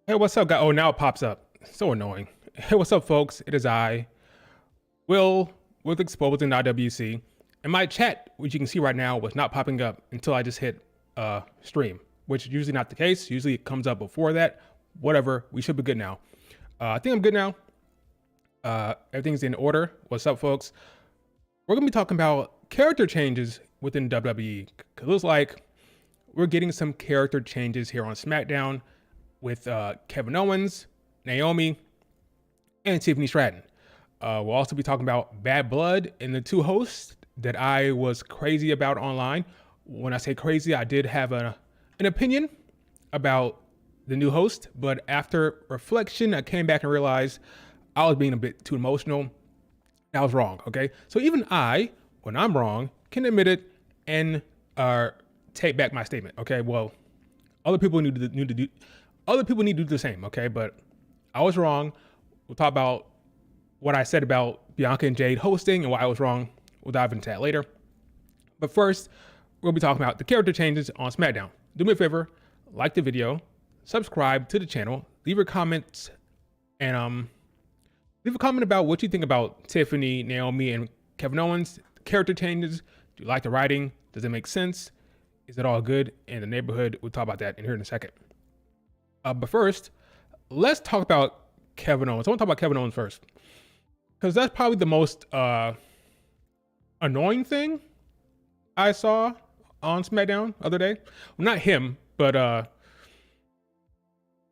Hey, what's up, guy? Oh, now it pops up. So annoying. Hey, what's up, folks? It is I, Will, with Exposing IWC. And my chat, which you can see right now, was not popping up until I just hit stream, which is usually not the case. Usually it comes up before that. Whatever. We should be good now. I think I'm good now. Everything's in order. What's up, folks? We're going to be talking about character changes within WWE. Because it looks like we're getting some character changes here on Smackdown with Kevin Owens, Naomi, and Tiffany Stratton. We'll also be talking about Bad Blood and the two hosts that I was crazy about online. When I say crazy, I did have an opinion about the new host, but after reflection, I came back and realized I was being a bit too emotional. I was wrong, okay? So even I, when I'm wrong, can admit it and take back my statement, okay? Well, other people need to do the same, okay? But I was wrong. We'll talk about what I said about Bianca and Jade hosting and why I was wrong. We'll dive into that later. But first, we'll be talking about the character changes on SmackDown. Do me a favor, like the video, subscribe to the channel, leave your comments, and leave a comment about what you think about Tiffany, Naomi, and Kevin Owens. The character changes. Do you like the writing? Does it make sense? Is it all good in the neighborhood? We'll talk about that in here in a second. But first, let's talk about Kevin Owens. I want to talk about Kevin Owens first, because that's probably the most annoying thing I saw on SmackDown the other day. Well, not him, but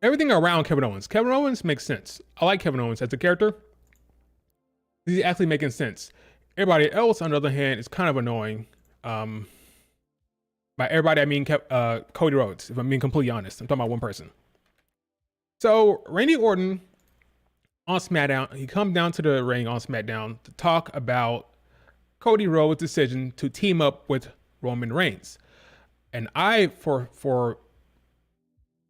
everything around Kevin Owens. Kevin Owens makes sense. I like Kevin Owens as a character. He's actually making sense. Everybody else, on the other hand, is kind of annoying. By everybody, I mean Cody Rhodes, if I'm being completely honest. I'm talking about one person. So Randy Orton on SmackDown, he comes down to the ring on SmackDown to talk about Cody Rhodes' decision to team up with Roman Reigns. And I, for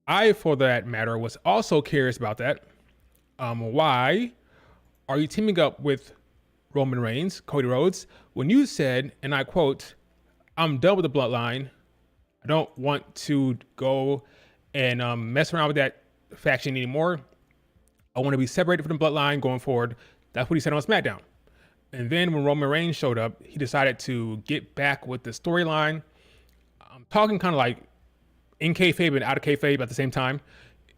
that matter, was also curious about that. Why are you teaming up with Roman Reigns, Cody Rhodes, when you said, and I quote, "I'm done with the bloodline. I don't want to go and mess around with that faction anymore. I want to be separated from the bloodline going forward." That's what he said on SmackDown. And then when Roman Reigns showed up, he decided to get back with the storyline. I'm talking kind of like in kayfabe and out of kayfabe at the same time.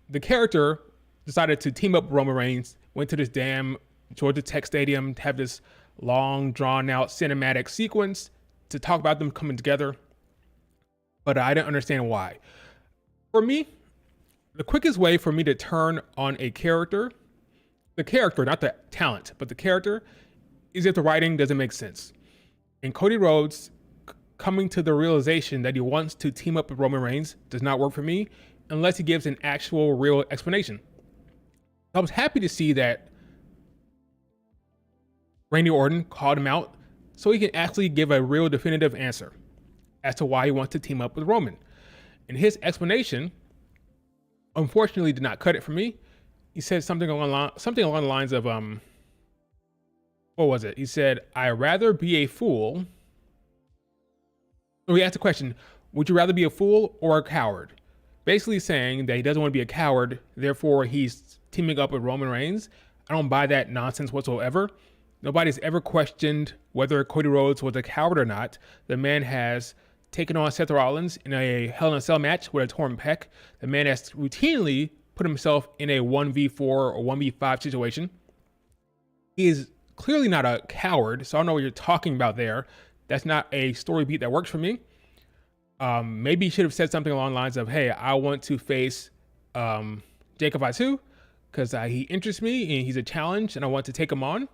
The character decided to team up with Roman Reigns, went to this damn Georgia Tech Stadium to have this long, drawn-out cinematic sequence to talk about them coming together. But I didn't understand why. For me, the quickest way for me to turn on a character, the character, not the talent, but the character, is if the writing doesn't make sense. And Cody Rhodes coming to the realization that he wants to team up with Roman Reigns does not work for me unless he gives an actual real explanation. I was happy to see that Randy Orton called him out so he can actually give a real definitive answer as to why he wants to team up with Roman. And his explanation, unfortunately, did not cut it for me. He said something along the lines of, what was it? He said, "I'd rather be a fool." So he asked the question, would you rather be a fool or a coward? Basically saying that he doesn't want to be a coward, therefore he's teaming up with Roman Reigns. I don't buy that nonsense whatsoever. Nobody's ever questioned whether Cody Rhodes was a coward or not. The man has taken on Seth Rollins in a Hell in a Cell match with a torn pec. The man has routinely put himself in a 1v4 or 1v5 situation. He is clearly not a coward, so I don't know what you're talking about there. That's not a story beat that works for me. Maybe he should have said something along the lines of, "Hey, I want to face Jacob Fatu because he interests me and he's a challenge and I want to take him on."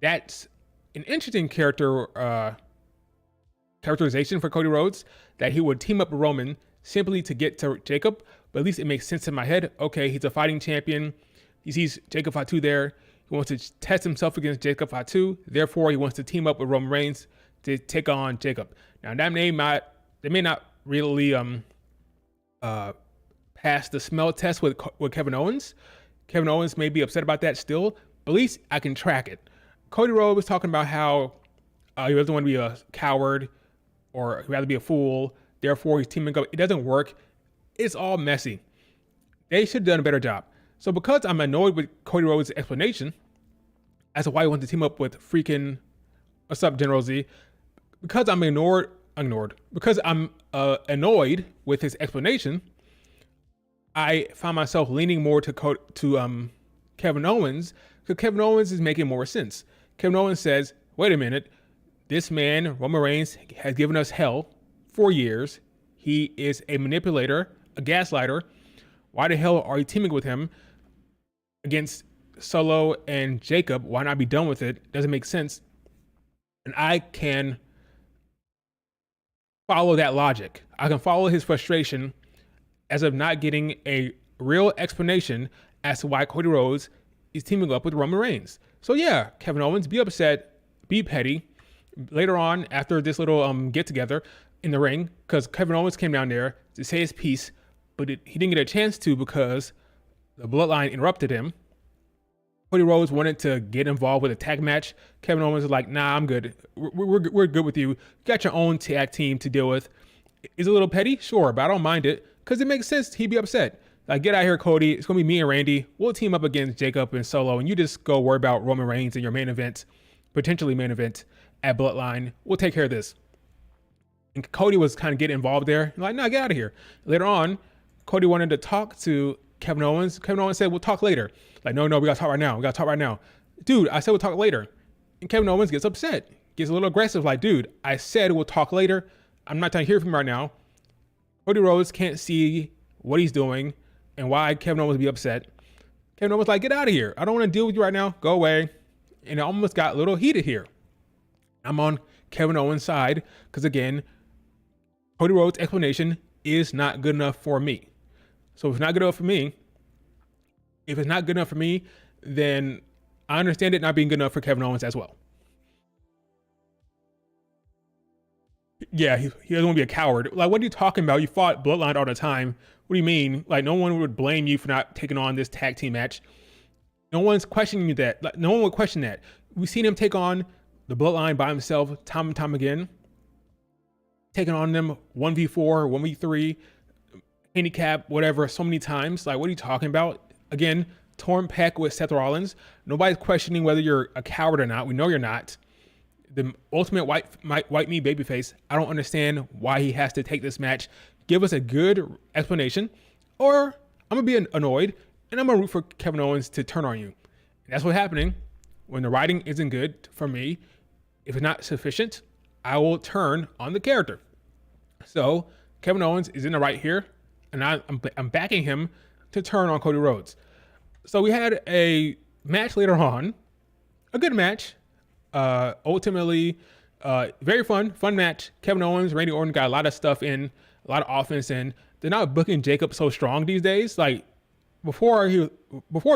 That's an interesting characterization for Cody Rhodes, that he would team up with Roman simply to get to Jacob, but at least it makes sense in my head. Okay, he's a fighting champion. He sees Jacob Fatu there. He wants to test himself against Jacob Fatu. Therefore, he wants to team up with Roman Reigns to take on Jacob. Now, they may not really pass the smell test with Kevin Owens. Kevin Owens may be upset about that still, but at least I can track it. Cody Rhodes was talking about how he doesn't want to be a coward or he'd rather be a fool. Therefore, he's teaming up. It doesn't work. It's all messy. They should have done a better job. So because I'm annoyed with Cody Rhodes' explanation as to why he wants to team up with freaking what's up, General Z, because I'm because I'm annoyed with his explanation, I find myself leaning more to Kevin Owens, because Kevin Owens is making more sense. Kevin Owens says, wait a minute, this man, Roman Reigns, has given us hell for years. He is a manipulator, a gaslighter. Why the hell are you teaming with him against Solo and Jacob? Why not be done with it? Doesn't make sense. And I can follow that logic. I can follow his frustration as of not getting a real explanation as to why Cody Rhodes is teaming up with Roman Reigns. So yeah, Kevin Owens, be upset, be petty. Later on, after this little get together in the ring, because Kevin Owens came down there to say his piece, but he didn't get a chance to because the Bloodline interrupted him. Cody Rhodes wanted to get involved with a tag match. Kevin Owens was like, nah, I'm good. We're good with you. You got your own tag team to deal with. Is it a little petty? Sure, but I don't mind it because it makes sense. He'd be upset. Like, get out of here, Cody. It's going to be me and Randy. We'll team up against Jacob and Solo, and you just go worry about Roman Reigns and your main event, potentially main event at Bloodline. We'll take care of this. And Cody was kind of getting involved there. Like, nah, get out of here. Later on, Cody wanted to talk to Kevin Owens. Kevin Owens said, we'll talk later. Like, no, we got to talk right now. We got to talk right now. Dude, I said we'll talk later. And Kevin Owens gets upset, gets a little aggressive. Like, dude, I said we'll talk later. I'm not trying to hear from him right now. Cody Rhodes can't see what he's doing and why Kevin Owens would be upset. Kevin Owens was like, get out of here. I don't want to deal with you right now. Go away. And it almost got a little heated here. I'm on Kevin Owens' side because, again, Cody Rhodes' explanation is not good enough for me. So if it's not good enough for me, then I understand it not being good enough for Kevin Owens as well. Yeah, he doesn't want to be a coward. Like, what are you talking about? You fought Bloodline all the time. What do you mean? Like, no one would blame you for not taking on this tag team match. No one's questioning you that. Like, no one would question that. We've seen him take on the Bloodline by himself time and time again. Taking on them 1v4, 1v3, handicap, whatever, so many times. Like, what are you talking about? Again, torn pec with Seth Rollins. Nobody's questioning whether you're a coward or not. We know you're not. The ultimate white meat babyface. I don't understand why he has to take this match. Give us a good explanation, or I'm gonna be annoyed and I'm gonna root for Kevin Owens to turn on you. And that's what's happening when the writing isn't good for me. If it's not sufficient, I will turn on the character. So Kevin Owens is in the right here, and I'm backing him to turn on Cody Rhodes. So we had a match later on, a good match. Ultimately, very fun match. Kevin Owens, Randy Orton got a lot of stuff in, a lot of offense in. They're not booking Jacob so strong these days. Like before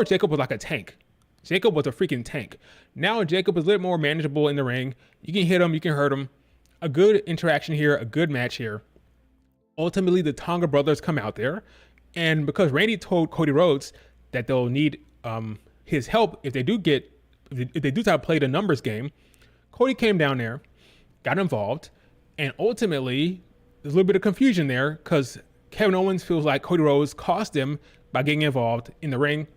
Jacob was like a tank. Jacob was a freaking tank. Now Jacob is a little more manageable in the ring. You can hit him, you can hurt him. A good interaction here, a good match here. Ultimately, the Tonga brothers come out there, and because Randy told Cody Rhodes that they'll need his help if they do try to play the numbers game, Cody came down there, got involved, and ultimately there's a little bit of confusion there because Kevin Owens feels like Cody Rhodes cost him by getting involved in the ring.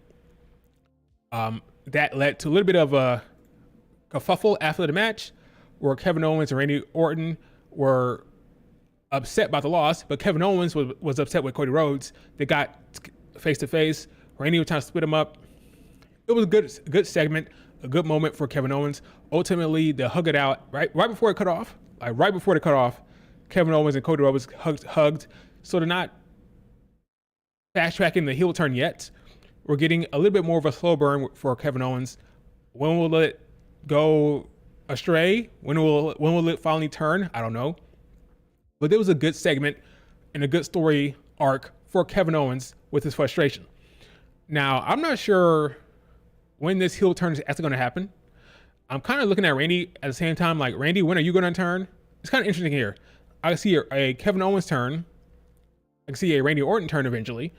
That led to a little bit of a kerfuffle after the match where Kevin Owens and Randy Orton were upset about the loss, but Kevin Owens was upset with Cody Rhodes. They got face to face. Randy was trying to split him up. It was a good segment, a good moment for Kevin Owens. Ultimately, they hug it out right before it cut off. Like right before it cut off, Kevin Owens and Cody Rhodes hugged. So they're not fast tracking the heel turn yet. We're getting a little bit more of a slow burn for Kevin Owens. When will it go astray? When will it finally turn? I don't know. But there was a good segment and a good story arc for Kevin Owens with his frustration. Now, I'm not sure when this heel turn is actually going to happen. I'm kind of looking at Randy at the same time, like, Randy, when are you going to turn? It's kind of interesting here. I see a Kevin Owens turn. I can see a Randy Orton turn eventually.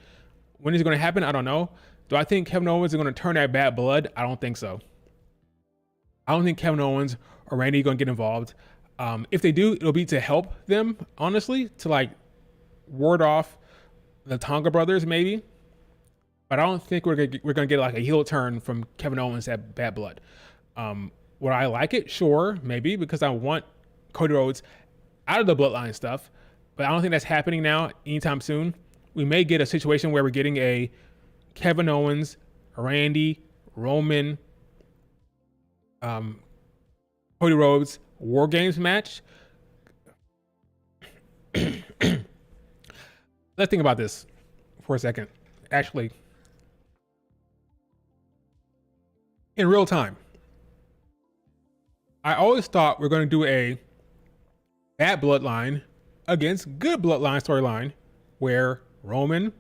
When is it going to happen? I don't know. Do I think Kevin Owens is going to turn that bad blood? I don't think so. I don't think Kevin Owens or Randy are going to get involved. If they do, it'll be to help them, honestly, to like ward off the Tonga brothers, maybe. but I don't think we're gonna get like a heel turn from Kevin Owens at Bad Blood. Would I like it? Sure, maybe, because I want Cody Rhodes out of the bloodline stuff, but I don't think that's happening now anytime soon. We may get a situation where we're getting a Kevin Owens, Randy, Roman, Cody Rhodes War Games match. Let's think about this for a second. Actually, in real time, I always thought we're going to do a bad bloodline against good bloodline storyline where Roman,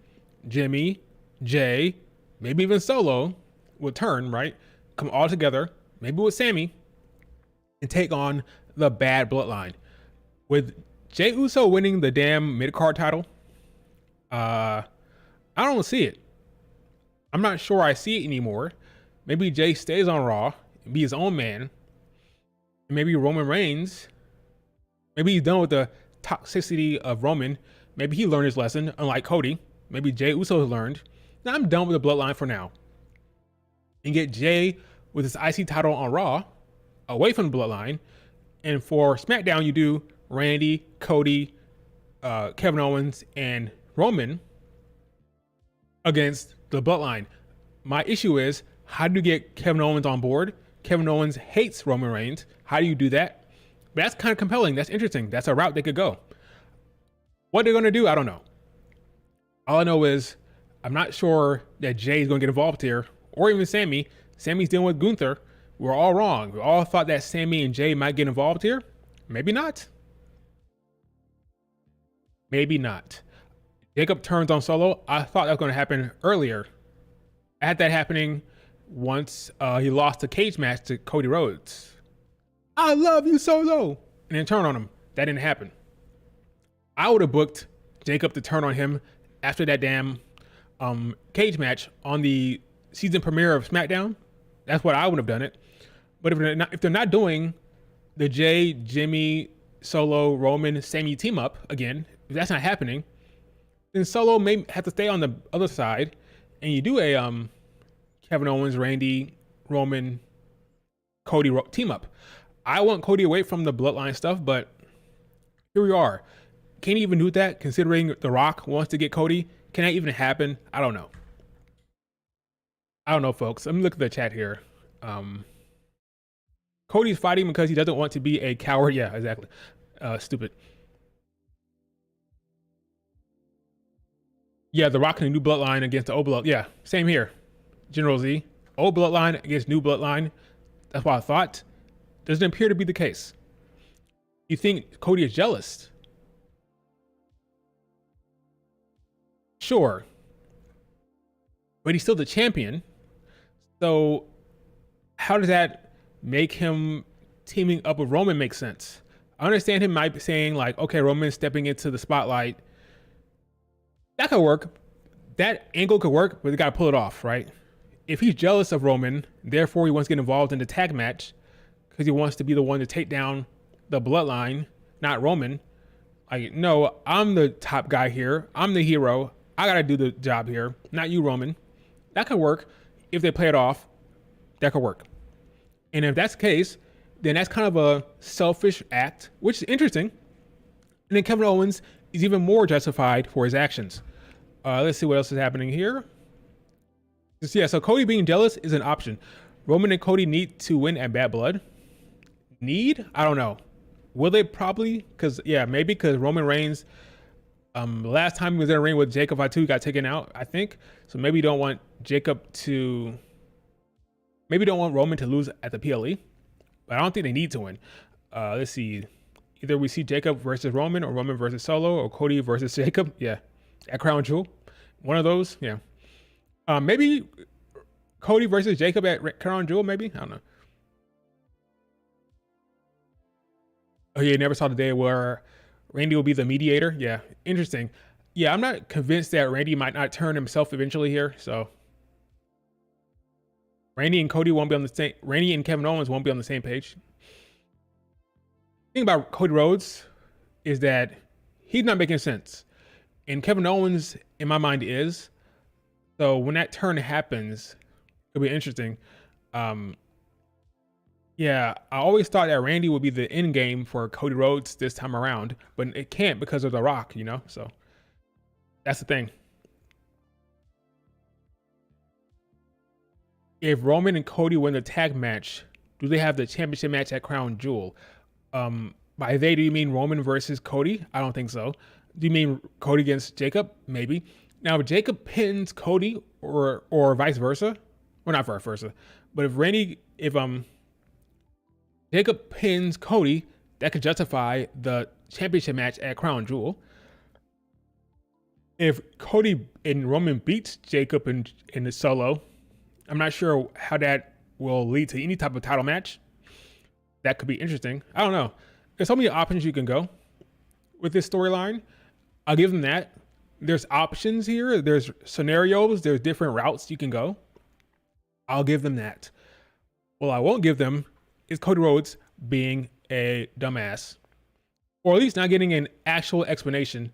Jimmy, Jay, maybe even Solo would turn, right? Come all together, maybe with Sammy, and take on the bad bloodline. With Jey Uso winning the damn mid-card title, I don't see it. I'm not sure I see it anymore. Maybe Jay stays on Raw and be his own man. And maybe Roman Reigns, maybe he's done with the toxicity of Roman. Maybe he learned his lesson, unlike Cody. Maybe Jey Uso has learned. Now I'm done with the bloodline for now. And get Jay with his IC title on Raw, away from the bloodline. And for SmackDown, you do Randy, Cody, Kevin Owens, and Roman against the bloodline. My issue is, how do you get Kevin Owens on board? Kevin Owens hates Roman Reigns. How do you do that? But that's kind of compelling. That's interesting. That's a route they could go. What they're going to do, I don't know. All I know is I'm not sure that Jay is going to get involved here, or even Sammy. Sammy's dealing with Gunther. We're all wrong. We all thought that Sammy and Jay might get involved here. Maybe not. Maybe not. Jacob turns on Solo. I thought that was going to happen earlier. I had that happening once he lost a cage match to Cody Rhodes. I love you, Solo. And then turn on him. That didn't happen. I would have booked Jacob to turn on him after that damn cage match on the season premiere of SmackDown. That's what I would have done it. But if they're not doing the Jay, Jimmy, Solo, Roman, Sammy team up again, if that's not happening, then Solo may have to stay on the other side, and you do a Kevin Owens, Randy, Roman, Cody team up. I want Cody away from the bloodline stuff, but here we are. Can't even do that considering The Rock wants to get Cody. Can that even happen? I don't know. I don't know, folks. Let me look at the chat here. Cody's fighting because he doesn't want to be a coward. Yeah, exactly. Stupid. Yeah, The Rock and the new bloodline against the old blood. Yeah, same here. General Z. Old bloodline against new bloodline. That's what I thought. Doesn't appear to be the case. You think Cody is jealous? Sure. But he's still the champion. So how does that make him teaming up with Roman make sense? I understand him might be saying like, okay, Roman's stepping into the spotlight. That could work. That angle could work, but they got to pull it off, right? If he's jealous of Roman, therefore he wants to get involved in the tag match because he wants to be the one to take down the bloodline, not Roman. Like, no, I'm the top guy here. I'm the hero. I got to do the job here, not you, Roman. That could work. If they play it off, that could work. And if that's the case, then that's kind of a selfish act, which is interesting. And then Kevin Owens is even more justified for his actions. Let's see what else is happening here. Yeah, so Cody being jealous is an option. Roman and Cody need to win at Bad Blood. Need? I don't know. Will they? Probably? Because, yeah, maybe because Roman Reigns, last time he was in a ring with Jacob Fatu, got taken out, I think. So maybe you don't want Roman to lose at the PLE, but I don't think they need to win. Let's see. Either we see Jacob versus Roman or Roman versus Solo or Cody versus Jacob. Yeah. At Crown Jewel. One of those. Yeah. Maybe Cody versus Jacob at Crown Jewel, maybe? I don't know. Oh, yeah, never saw the day where Randy will be the mediator. Yeah, interesting. Yeah, I'm not convinced that Randy might not turn himself eventually here. So Randy and Kevin Owens won't be on the same page. The thing about Cody Rhodes is that he's not making sense. And Kevin Owens, in my mind, is. So when that turn happens, it'll be interesting. Um, yeah, I always thought that Randy would be the end game for Cody Rhodes this time around, but it can't because of The Rock, you know? So that's the thing. If Roman and Cody win the tag match, do they have the championship match at Crown Jewel? By they, do you mean Roman versus Cody? I don't think so. Do you mean Cody against Jacob? Maybe. Now, if Jacob pins Cody or vice versa, or not vice versa, but if Jacob pins Cody, that could justify the championship match at Crown Jewel. If Cody and Roman beats Jacob in the solo, I'm not sure how that will lead to any type of title match. That could be interesting. I don't know. There's so many options you can go with this storyline. I'll give them that. There's options here. There's scenarios. There's different routes you can go. I'll give them that. What I won't give them is Cody Rhodes being a dumbass, or at least not getting an actual explanation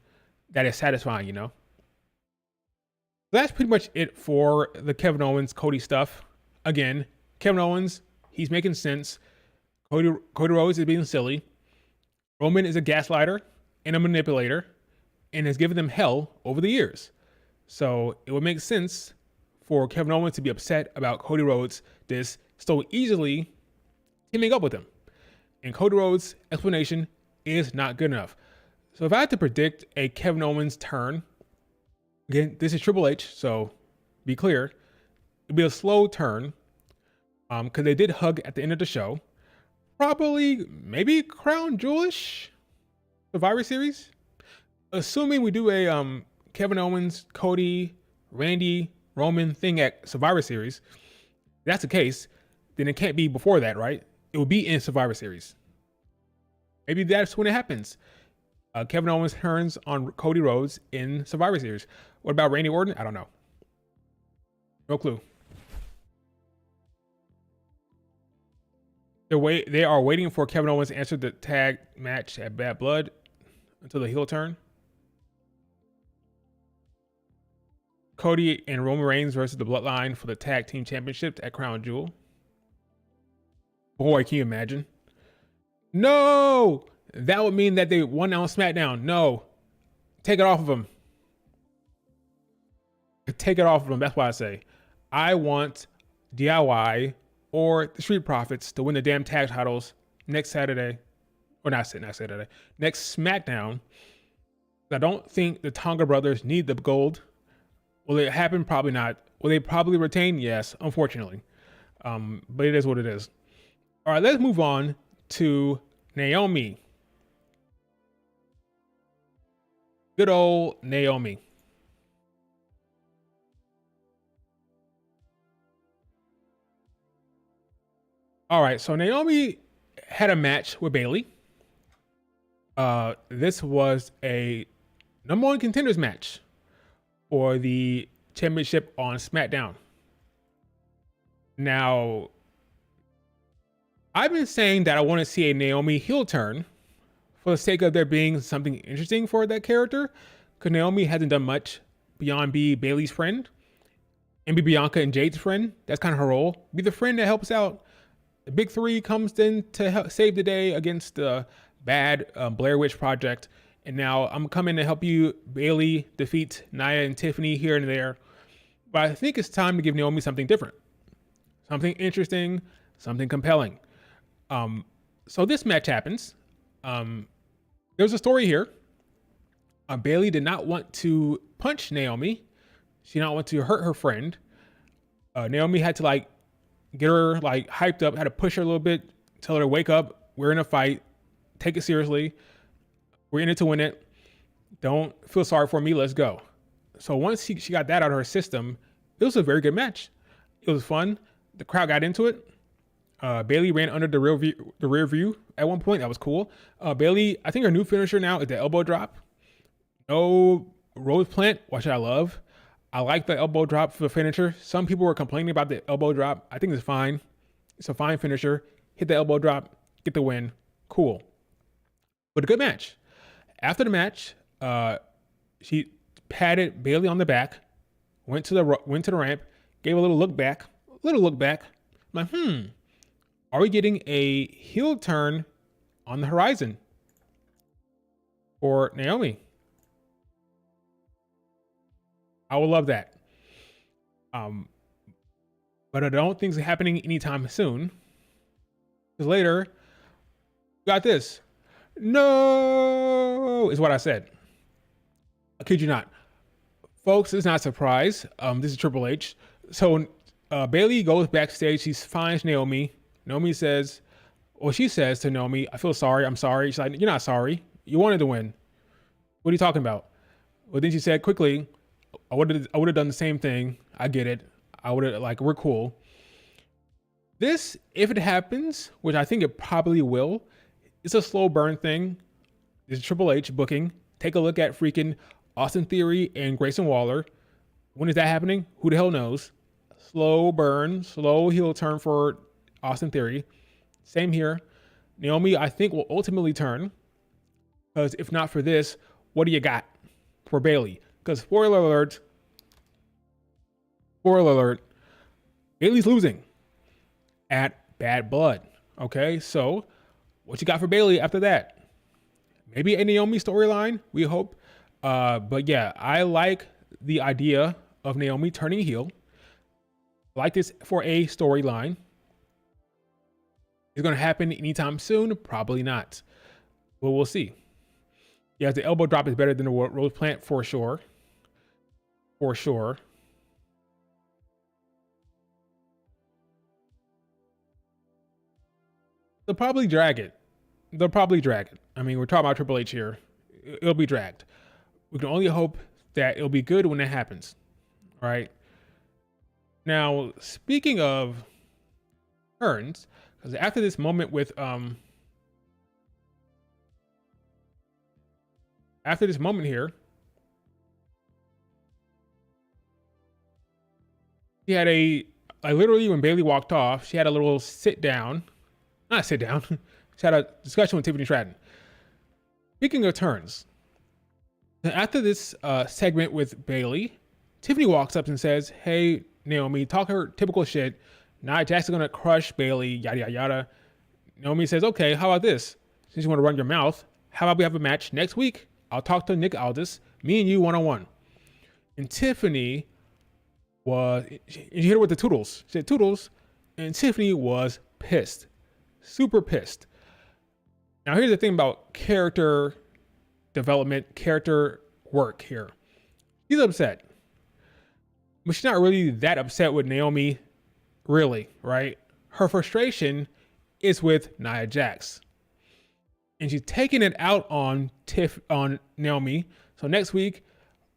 that is satisfying, you know? So that's pretty much it for the Kevin Owens, Cody stuff. Again, Kevin Owens, he's making sense. Cody Rhodes is being silly. Roman is a gaslighter and a manipulator and has given them hell over the years. So it would make sense for Kevin Owens to be upset about Cody Rhodes this so easily teaming up with him. And Cody Rhodes' explanation is not good enough. So if I had to predict a Kevin Owens turn, again, this is Triple H, so be clear, it'd be a slow turn because they did hug at the end of the show. Probably, maybe Crown Jewel-ish Survivor Series. Assuming we do a Kevin Owens, Cody, Randy, Roman thing at Survivor Series, if that's the case, then it can't be before that, right? It will be in Survivor Series. Maybe that's when it happens. Kevin Owens turns on Cody Rhodes in Survivor Series. What about Randy Orton? I don't know. No clue. They are waiting for Kevin Owens to answer the tag match at Bad Blood until the heel turn. Cody and Roman Reigns versus the Bloodline for the tag team championship at Crown Jewel. Boy, can you imagine? No! That would mean that they won on Smackdown. No. Take it off of them. Take it off of them. That's why I say I want DIY or the Street Profits to win the damn tag titles next Saturday. Or not Saturday. Next Smackdown. I don't think the Tonga brothers need the gold. Will it happen? Probably not. Will they probably retain? Yes, unfortunately. But it is what it is. All right, let's move on to Naomi. Good old Naomi. All right, so Naomi had a match with Bayley. This was a number one contenders match for the championship on SmackDown. Now, I've been saying that I want to see a Naomi heel turn for the sake of there being something interesting for that character, because Naomi hasn't done much beyond be Bayley's friend and be Bianca and Jade's friend. That's kind of her role. Be the friend that helps out. The big three comes in to help save the day against the bad Blair Witch Project. And now I'm coming to help you, Bayley, defeat Nia and Tiffany here and there. But I think it's time to give Naomi something different. Something interesting, something compelling. So this match happens. There's a story here. Bayley did not want to punch Naomi. She did not want to hurt her friend. Naomi had to get her hyped up, had to push her a little bit, tell her to wake up. We're in a fight. Take it seriously. We're in it to win it. Don't feel sorry for me. Let's go. So once she got that out of her system, it was a very good match. It was fun. The crowd got into it. Bayley ran under the rear view at one point. That was cool. Bayley, I think her new finisher now is the elbow drop. No rose plant, which I love. I like the elbow drop for the finisher. Some people were complaining about the elbow drop. I think it's fine. It's a fine finisher. Hit the elbow drop, get the win. Cool. But a good match. After the match, she patted Bayley on the back, went to the ramp, gave a little look back. I'm like, are we getting a heel turn on the horizon for Naomi? I would love that. But I don't think it's happening anytime soon. Because later, got this. No, is what I said. I kid you not. Folks, it's not a surprise. This is Triple H. So Bayley goes backstage. She finds Naomi. Naomi says, well, she says to Naomi, I feel sorry. I'm sorry. She's like, you're not sorry. You wanted to win. What are you talking about? Well, then she said quickly, I would have done the same thing. I get it. I would have, like, we're cool. This, if it happens, which I think it probably will, it's a slow burn thing. This is Triple H booking. Take a look at freaking Austin Theory and Grayson Waller. When is that happening? Who the hell knows? Slow burn, slow heel turn for Austin Theory. Same here. Naomi, I think, will ultimately turn. Because if not for this, what do you got for Bayley? Because spoiler alert, Bayley's losing at Bad Blood. Okay, so what you got for Bayley after that? Maybe a Naomi storyline, we hope. But yeah, I like the idea of Naomi turning heel. I like this for a storyline. Is it going to happen anytime soon? Probably not. But we'll see. Yeah, the elbow drop is better than the rose plant for sure. For sure. They'll probably drag it. I mean, we're talking about Triple H here. It'll be dragged. We can only hope that it'll be good when it happens. All right. Now, speaking of turns, because after this moment with after this moment here, she had literally when Bayley walked off, she had a little not sit down. She had a discussion with Tiffany Stratton. Speaking of turns, after this segment with Bayley, Tiffany walks up and says, hey, Naomi, talk her typical shit. Nia Jax is going to crush Bayley, yada, yada, yada. Naomi says, okay, how about this? Since you want to run your mouth, how about we have a match next week? I'll talk to Nick Aldis, me and you one-on-one. And Tiffany you hit her with the toodles. She said toodles, and Tiffany was pissed. Super pissed. Now, here's the thing about character development, character work here. She's upset. But she's not really that upset with Naomi, really, right? Her frustration is with Nia Jax. And she's taking it out on Naomi. So next week,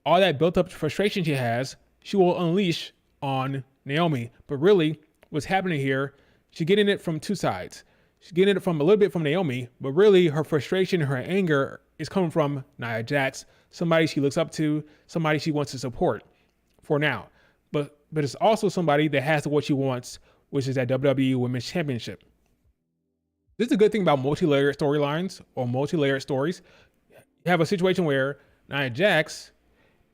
all that built up frustration she has, she will unleash on Naomi. But really, what's happening here, she's getting it from two sides. She's getting it from a little bit from Naomi, but really her frustration, her anger is coming from Nia Jax, somebody she looks up to, somebody she wants to support for now. But it's also somebody that has what she wants, which is that WWE Women's Championship. This is a good thing about multi-layered storylines or multi-layered stories. You have a situation where Nia Jax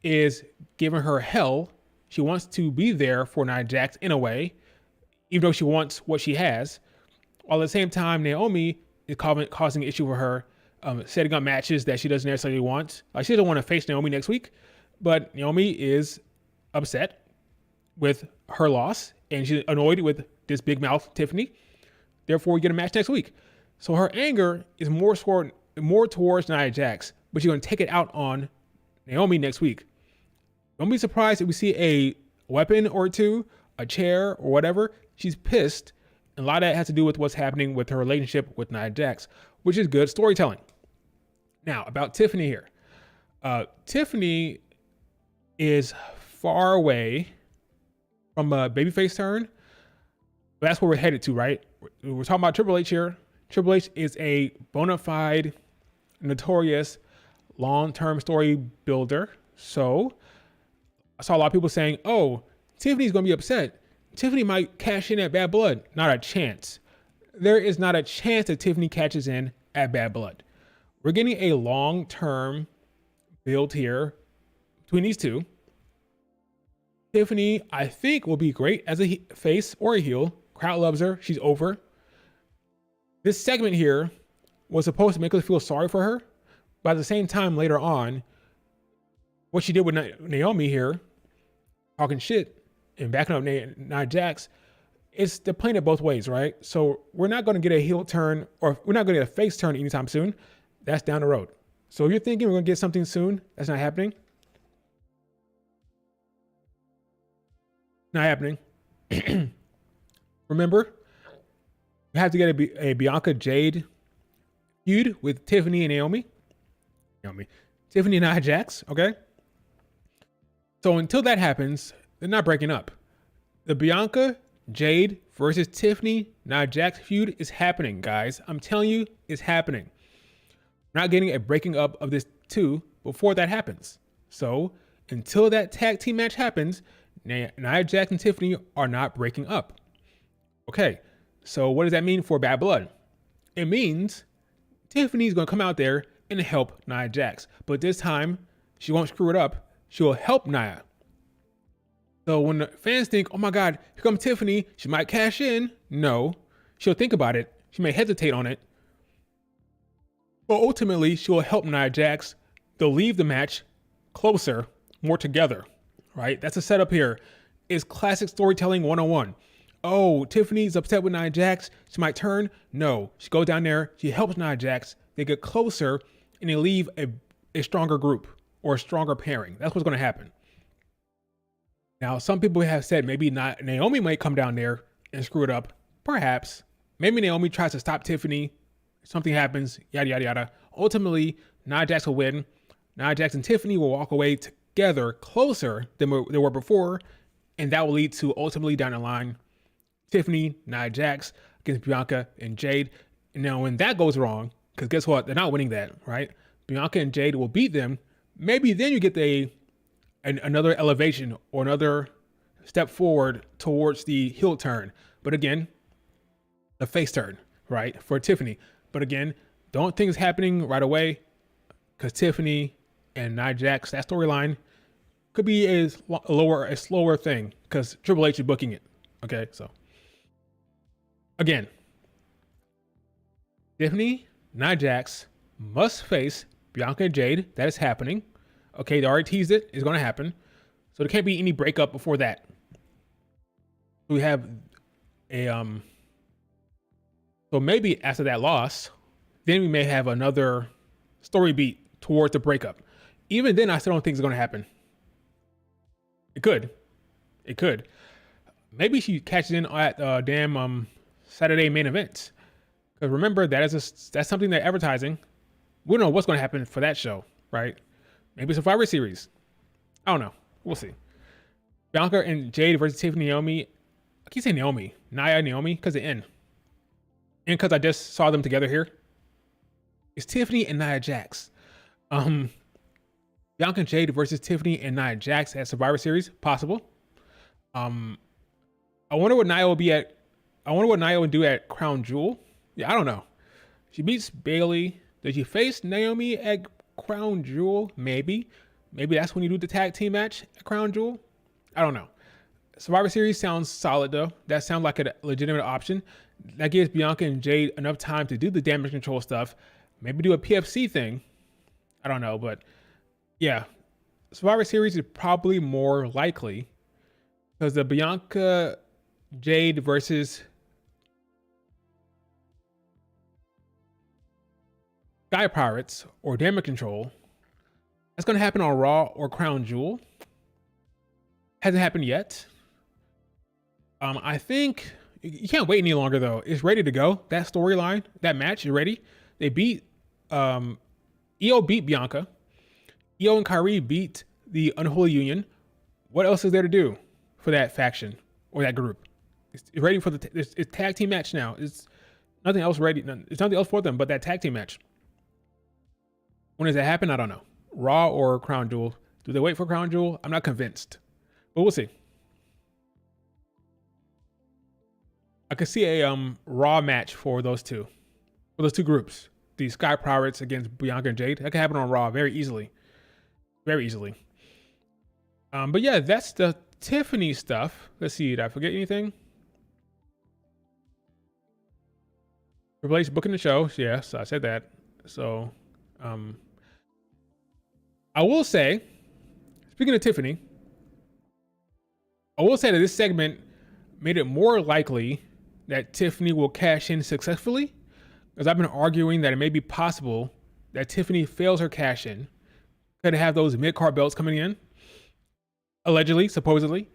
is giving her hell. She wants to be there for Nia Jax in a way, even though she wants what she has. While at the same time, Naomi is causing an issue for her, setting up matches that she doesn't necessarily want. Like, she doesn't want to face Naomi next week, but Naomi is upset with her loss, and she's annoyed with this big mouth Tiffany. Therefore, we get a match next week. So her anger is more towards Nia Jax, but she's going to take it out on Naomi next week. Don't be surprised if we see a weapon or two, a chair or whatever. She's pissed. And a lot of that has to do with what's happening with her relationship with Nia Jax, which is good storytelling. Now, about Tiffany here. Tiffany is far away from a babyface turn. But that's where we're headed to, right? We're talking about Triple H here. Triple H is a bona fide, notorious, long-term story builder. So I saw a lot of people saying, oh, Tiffany's going to be upset. Tiffany might cash in at Bad Blood. Not a chance. There is not a chance that Tiffany catches in at Bad Blood. We're getting a long-term build here between these two. Tiffany, I think, will be great as a face or a heel. Crowd loves her. She's over. This segment here was supposed to make us feel sorry for her, but at the same time, later on, what she did with Naomi here, talking shit and backing up Nia Jax, they're playing it both ways, right? So we're not going to get a heel turn, or we're not going to get a face turn anytime soon. That's down the road. So if you're thinking we're going to get something soon, that's not happening. Not happening. Remember, we have to get a Bianca Jade feud with Tiffany and Naomi. Tiffany and Nia Jax, okay? So until that happens, they're not breaking up. The Bianca Jade versus Tiffany Nia Jax feud is happening, guys. I'm telling you, it's happening. We're not getting a breaking up of this two before that happens. So until that tag team match happens, Nia Jax and Tiffany are not breaking up. Okay, so what does that mean for Bad Blood? It means Tiffany's going to come out there and help Nia Jax. But this time, she won't screw it up. She'll help Nia. So when the fans think, oh my God, here comes Tiffany, she might cash in. No, she'll think about it. She may hesitate on it. But ultimately, she'll help Nia Jax. They'll leave the match closer, more together, right? That's a setup here. It's classic storytelling 101. Oh, Tiffany's upset with Nia Jax. She might turn. No, she goes down there. She helps Nia Jax. They get closer and they leave a stronger group or a stronger pairing. That's what's going to happen. Now, some people have said maybe not. Naomi might come down there and screw it up. Perhaps. Maybe Naomi tries to stop Tiffany. Something happens. Yada, yada, yada. Ultimately, Nia Jax will win. Nia Jax and Tiffany will walk away together closer than they were before. And that will lead to ultimately down the line, Tiffany, Nia Jax against Bianca and Jade. And now when that goes wrong, because guess what? They're not winning that, right? Bianca and Jade will beat them. Maybe then you get another elevation or another step forward towards the heel turn. But again, the face turn, right? For Tiffany. But again, don't think it's happening right away, because Tiffany and Nia Jax, that storyline could be a slower thing, because Triple H is booking it. Okay, so again, Tiffany, Nia Jax must face Bianca and Jade. That is happening. Okay, they already teased it. It's going to happen. So there can't be any breakup before that. We have so maybe after that loss, then we may have another story beat towards the breakup. Even then, I still don't think it's going to happen. It could. Maybe she catches in at Saturday main event. Because remember, that's something they're advertising. We don't know what's going to happen for that show, right? Maybe Survivor Series. I don't know. We'll see. Bianca and Jade versus Tiffany Naomi. I keep saying Naomi. Nia Naomi because of N. And because I just saw them together here. It's Tiffany and Nia Jax. Bianca and Jade versus Tiffany and Nia Jax at Survivor Series. Possible. I wonder what Nia will be at. I wonder what Nia would do at Crown Jewel. Yeah, I don't know. She beats Bayley. Does she face Naomi at Crown Jewel? Maybe that's when you do the tag team match at Crown Jewel. I don't know. Survivor Series sounds solid though. That sounds like a legitimate option. That gives Bianca and Jade enough time to do the damage control stuff. Maybe do a PFC thing. I don't know, but yeah, Survivor Series is probably more likely because the Bianca Jade versus Sky Pirates or Damage Control, that's going to happen on Raw or Crown Jewel. Hasn't happened yet. I think you can't wait any longer though. It's ready to go. That storyline, that match is ready. They beat Io beat Bianca. Io and Kyrie beat the Unholy Union. What else is there to do for that faction or that group? It's ready for it's tag team match now. It's nothing else ready. It's nothing else for them but that tag team match. When does that happen? I don't know. Raw or Crown Jewel? Do they wait for Crown Jewel? I'm not convinced, but we'll see. I could see a Raw match for those two groups. The Sky Pirates against Bianca and Jade. That could happen on Raw very easily. Very easily. But yeah, that's the Tiffany stuff. Let's see, did I forget anything? Triple H booking the show. Yes, I said that. So, I will say, speaking of Tiffany, I will say that this segment made it more likely that Tiffany will cash in successfully, because I've been arguing that it may be possible that Tiffany fails her cash in. Could have those mid-card belts coming in, allegedly, supposedly.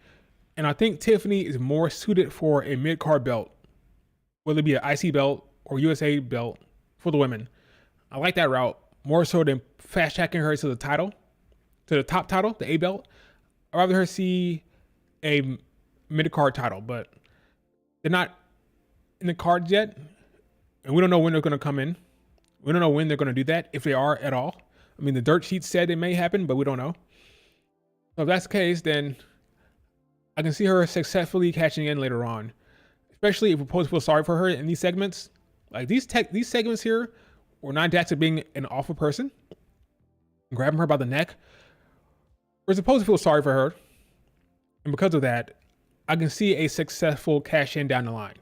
And I think Tiffany is more suited for a mid-card belt, whether it be an IC belt or USA belt for the women. I like that route more so than fast-tracking her to the title, to the top title, the A belt. I'd rather her see a mid-card title, but they're not in the cards yet, and we don't know when they're going to come in. We don't know when they're going to do that, if they are at all. I mean, the dirt sheet said it may happen, but we don't know. So if that's the case, then I can see her successfully catching in later on, especially if we're supposed to feel sorry for her in these segments. Like these segments here, where Nia Jax being an awful person, grabbing her by the neck, we're supposed to feel sorry for her. And because of that, I can see a successful cash in down the line.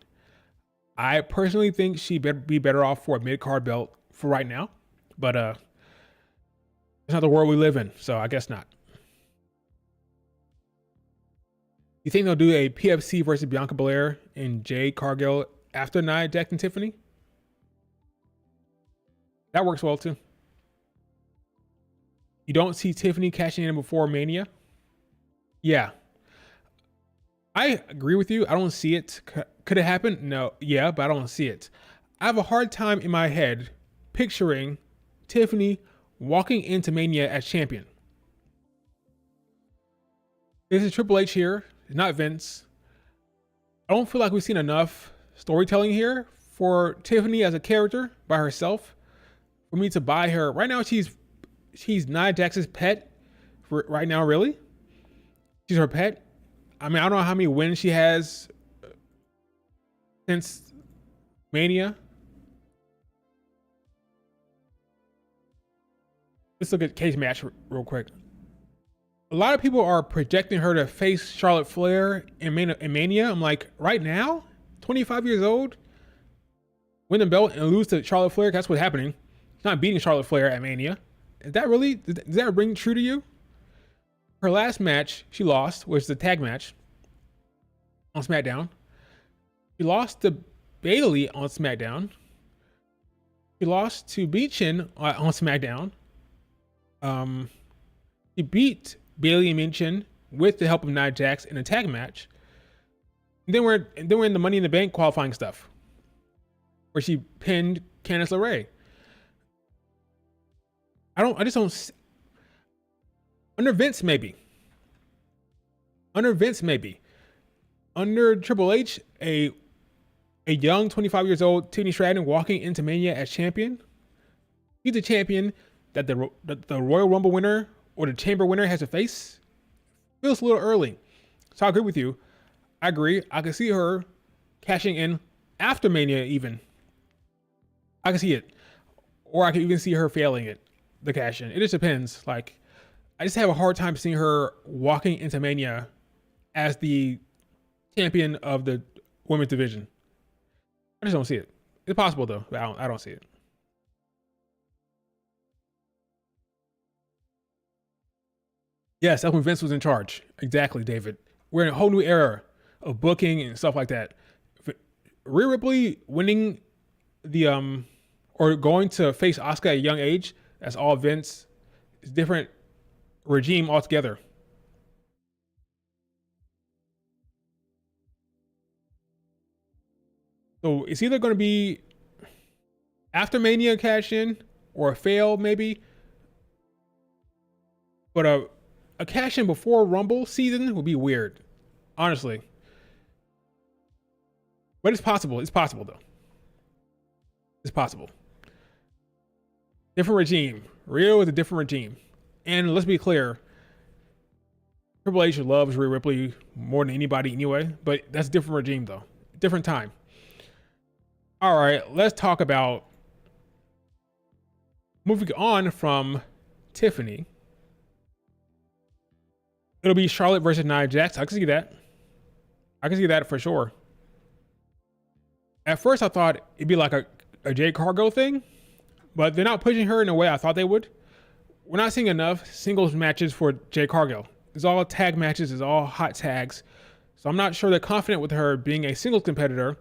I personally think she'd be better off for a mid-card belt for right now, but it's not the world we live in, so I guess not. You think they'll do a PFC versus Bianca Belair and Jade Cargill after Nia Jax and Tiffany? That works well too. You don't see Tiffany cashing in before Mania? Yeah. I agree with you. I don't see it. Could it happen? No. Yeah, but I don't see it. I have a hard time in my head picturing Tiffany walking into Mania as champion. This is Triple H here, not Vince. I don't feel like we've seen enough storytelling here for Tiffany as a character by herself for me to buy her. Right now, she's Nia Jax's pet. Right now, really? She's her pet. I mean, I don't know how many wins she has since Mania. Let's look at cage match real quick. A lot of people are projecting her to face Charlotte Flair in Mania. I'm like, right now, 25 years old, win the belt and lose to Charlotte Flair. That's what's happening. She's not beating Charlotte Flair at Mania. Is that really, does that ring true to you? Her last match, she lost, was the tag match on SmackDown. She lost to Bayley on SmackDown. She lost to Beechin on SmackDown. She beat Bayley and Minchin with the help of Nia Jax in a tag match. And then we're in the Money in the Bank qualifying stuff, where she pinned Candice LeRae. I just don't. Under Vince, maybe. Under Triple H, a young 25 years old Tiffany Stratton walking into Mania as champion. He's a champion that the Royal Rumble winner or the Chamber winner has to face. Feels a little early. So I agree with you. I agree. I can see her cashing in after Mania even. I can see it. Or I can even see her failing it, the cash in. It just depends. Like, I just have a hard time seeing her walking into Mania as the champion of the women's division. I just don't see it. It's possible though, but I don't see it. Yes, that's when Vince was in charge. Exactly, David. We're in a whole new era of booking and stuff like that. Rhea Ripley winning the or going to face Asuka at a young age, that's all Vince. It's different regime altogether. So it's either going to be after Mania cash in or a fail maybe. But a cash in before Rumble season would be weird, honestly. But it's possible. It's possible though. It's possible. Different regime. Rio is a different regime. And let's be clear, Triple H loves Rhea Ripley more than anybody anyway, but that's a different regime though. Different time. All right, let's talk about moving on from Tiffany. It'll be Charlotte versus Nia Jax. I can see that. I can see that for sure. At first, I thought it'd be like a Jade Cargill thing, but they're not pushing her in the way I thought they would. We're not seeing enough singles matches for Jade Cargill. It's all tag matches. It's all hot tags. So I'm not sure they're confident with her being a singles competitor